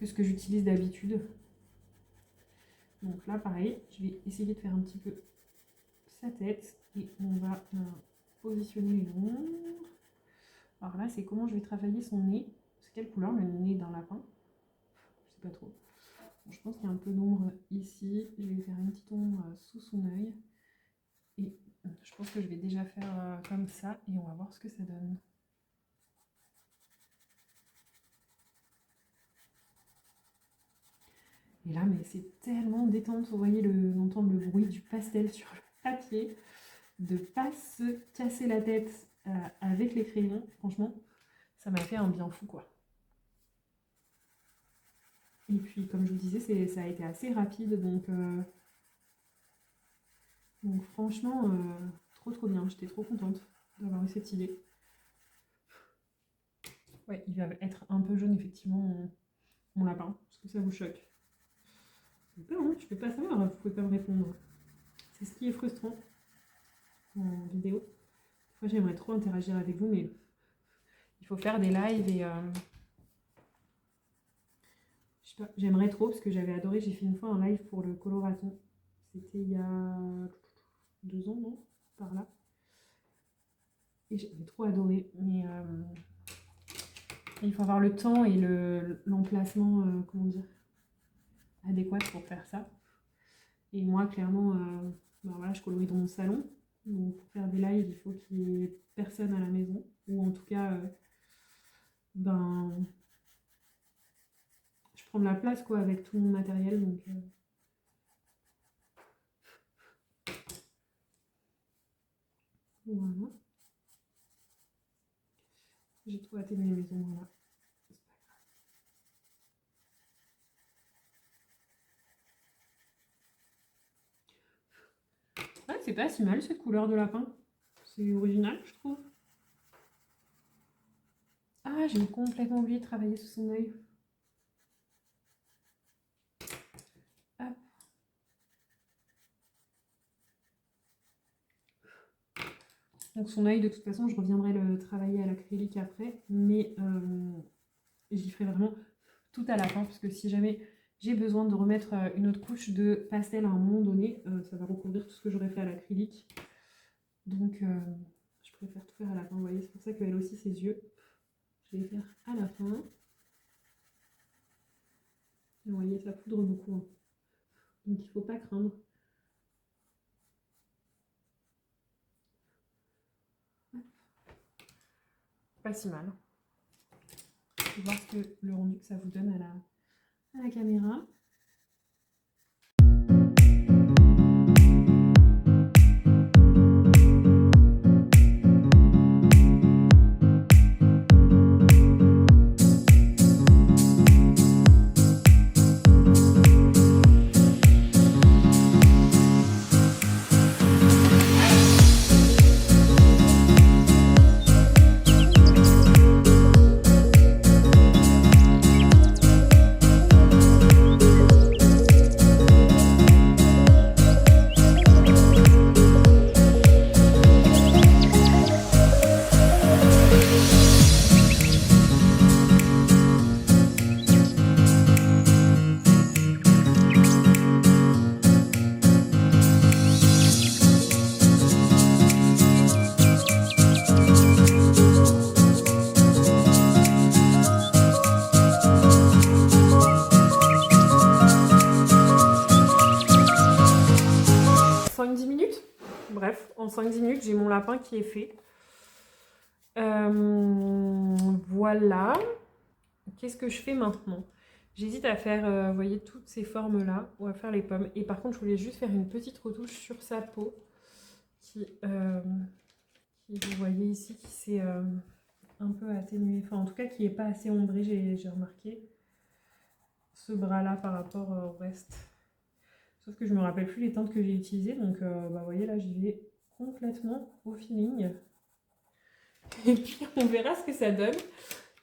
ce que j'utilise d'habitude. Donc là, pareil, je vais essayer de faire un petit peu sa tête, et on va positionner les ombres. Alors là, c'est comment je vais travailler son nez. C'est quelle couleur le nez d'un lapin? Je sais pas trop. Bon, je pense qu'il y a un peu d'ombre ici. Je vais faire une petite ombre sous son œil. Et je pense que je vais déjà faire comme ça, et on va voir ce que ça donne. Et là, mais c'est tellement détente, vous voyez, d'entendre le bruit du pastel sur le papier, de pas se casser la tête avec les crayons. Franchement, ça m'a fait un bien fou, quoi. Et puis, comme je vous disais, ça a été assez rapide, donc franchement, trop bien. J'étais trop contente d'avoir eu cette idée. Ouais, il va être un peu jaune, effectivement, mon lapin. Est-ce que ça vous choque? Je peux pas savoir, vous pouvez pas me répondre. C'est ce qui est frustrant en vidéo. Des fois, j'aimerais trop interagir avec vous, mais il faut faire des lives et je sais pas, j'aimerais trop parce que j'avais adoré. J'ai fait une fois un live pour le coloraton. C'était il y a 2 ans, non? Par là. Et j'avais trop adoré. Mais il faut avoir le temps et l'emplacement, comment dire, adéquat pour faire ça. Et moi, clairement, voilà, je colorie dans mon salon. Donc pour faire des lives, il faut qu'il y ait personne à la maison. Ou en tout cas, je prends de la place, quoi, avec tout mon matériel. Donc voilà. J'ai trop atténué mes ombres là. Ouais, c'est pas si mal cette couleur de lapin. C'est original, je trouve. Ah, j'ai complètement oublié de travailler sous son œil. Hop. Donc son œil, de toute façon, je reviendrai le travailler à l'acrylique après, mais j'y ferai vraiment tout à la fin, parce que si jamais j'ai besoin de remettre une autre couche de pastel à un moment donné, ça va recouvrir tout ce que j'aurais fait à l'acrylique. Donc je préfère tout faire à la fin, vous voyez, c'est pour ça qu'elle aussi ses yeux, je vais les faire à la fin. Et vous voyez, ça poudre beaucoup, hein. Donc il ne faut pas craindre. Pas si mal. et voir le rendu que ça vous donne à la caméra. Bref, en 5-10 minutes, j'ai mon lapin qui est fait. Voilà. Qu'est-ce que je fais maintenant? J'hésite à faire, vous voyez, toutes ces formes-là, ou à faire les pommes. Et par contre, je voulais juste faire une petite retouche sur sa peau, qui vous voyez ici, qui s'est un peu atténuée. Enfin, en tout cas, qui n'est pas assez ombré, j'ai remarqué. Ce bras-là par rapport au reste. Sauf que je me rappelle plus les teintes que j'ai utilisées, donc vous voyez là j'y vais complètement au feeling. Et puis on verra ce que ça donne.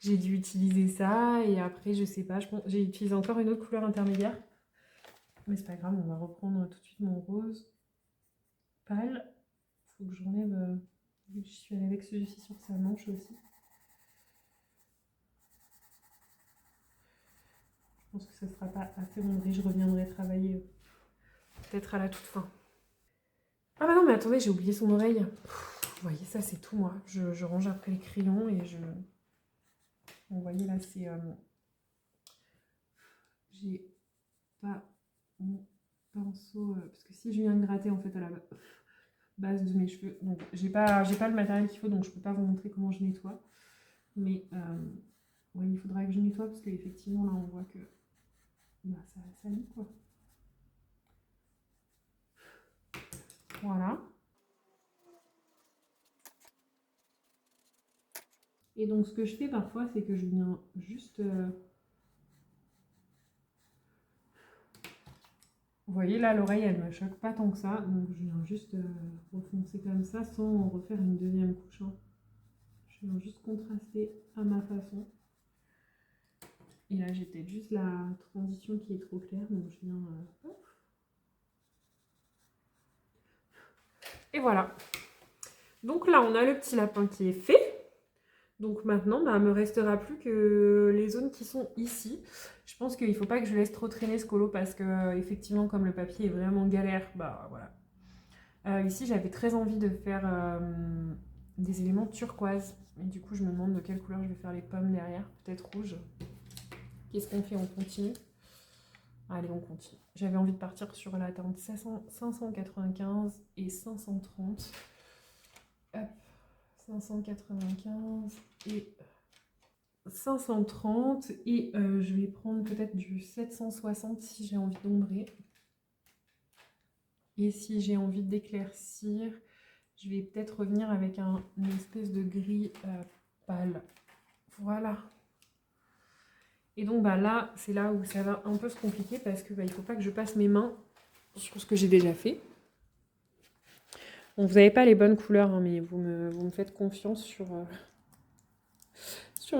J'ai dû utiliser ça et après je sais pas, j'ai utilisé encore une autre couleur intermédiaire. Mais c'est pas grave, on va reprendre tout de suite mon rose pâle. Faut que j'enlève, vu que je suis allée avec celui-ci sur sa manche aussi. Je pense que ça sera pas assez ombré, je reviendrai travailler. Peut-être à la toute fin. Ah bah non mais attendez, j'ai oublié son oreille. Vous voyez ça c'est tout moi. Je range après les crayons et je... Vous voyez là c'est... J'ai pas mon pinceau... parce que si je viens de gratter en fait à la base de mes cheveux... Donc j'ai pas le matériel qu'il faut donc je peux pas vous montrer comment je nettoie. Mais oui, il faudra que je nettoie parce qu'effectivement là on voit que bah, ça salit quoi. Voilà. Et donc ce que je fais parfois, c'est que je viens juste... Vous voyez là, l'oreille, elle ne me choque pas tant que ça. Donc je viens juste refoncer comme ça sans refaire une deuxième couche. Hein. Je viens juste contraster à ma façon. Et là, j'ai peut-être juste la transition qui est trop claire. Donc je viens... hop. Et voilà. Donc là, on a le petit lapin qui est fait. Donc maintenant, il ne me restera plus que les zones qui sont ici. Je pense qu'il ne faut pas que je laisse trop traîner ce colo parce que effectivement, comme le papier est vraiment galère, bah voilà. Ici, j'avais très envie de faire des éléments turquoise. Et du coup, je me demande de quelle couleur je vais faire les pommes derrière. Peut-être rouge. Qu'est-ce qu'on fait? On continue? Allez, on continue. J'avais envie de partir sur la teinte 595 et 530. Hop, 595 et 530. Et je vais prendre peut-être du 760 si j'ai envie d'ombrer. Et si j'ai envie d'éclaircir, je vais peut-être revenir avec une espèce de gris pâle. Voilà. Et donc bah là, c'est là où ça va un peu se compliquer parce que il ne faut pas que je passe mes mains sur ce que j'ai déjà fait. Donc vous n'avez pas les bonnes couleurs, hein, mais vous me faites confiance sur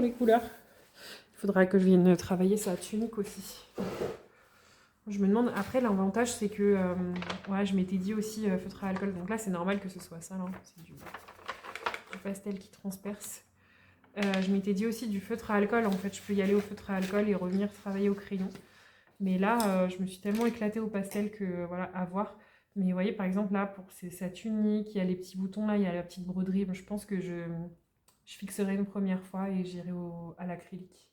les couleurs. Il faudra que je vienne travailler sa tunique aussi. Je me demande, après l'avantage c'est que ouais, je m'étais dit aussi feutre à alcool, donc là c'est normal que ce soit ça, là. C'est du pastel qui transperce. Je m'étais dit aussi du feutre à alcool, en fait je peux y aller au feutre à alcool et revenir travailler au crayon. Mais là je me suis tellement éclatée au pastel que voilà, à voir. Mais vous voyez par exemple là pour sa tunique, il y a les petits boutons là, il y a la petite broderie. Je pense que je fixerai une première fois et j'irai à l'acrylique.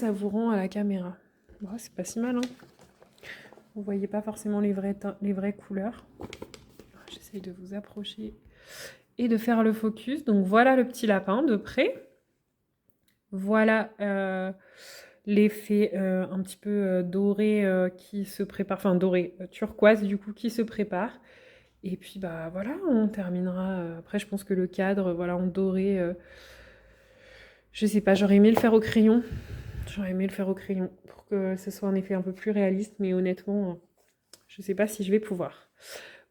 ça vous rend à la caméra. Bon, c'est pas si mal, hein. Vous voyez pas forcément les vraies couleurs. J'essaye de vous approcher et de faire le focus. Donc voilà le petit lapin de près. Voilà l'effet un petit peu doré qui se prépare, enfin doré, turquoise du coup qui se prépare. Et puis bah voilà, on terminera. Après je pense que le cadre, voilà, en doré, je sais pas, j'aurais aimé le faire au crayon. J'aurais aimé le faire au crayon pour que ce soit un effet un peu plus réaliste, mais honnêtement, je sais pas si je vais pouvoir.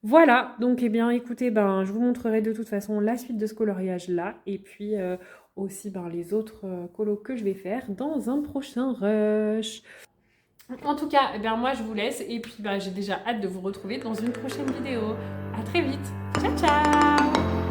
Voilà, donc eh bien écoutez, ben, je vous montrerai de toute façon la suite de ce coloriage-là, et puis aussi ben, les autres colos que je vais faire dans un prochain rush. En tout cas, eh bien, moi je vous laisse, et puis ben, j'ai déjà hâte de vous retrouver dans une prochaine vidéo. À très vite, ciao ciao!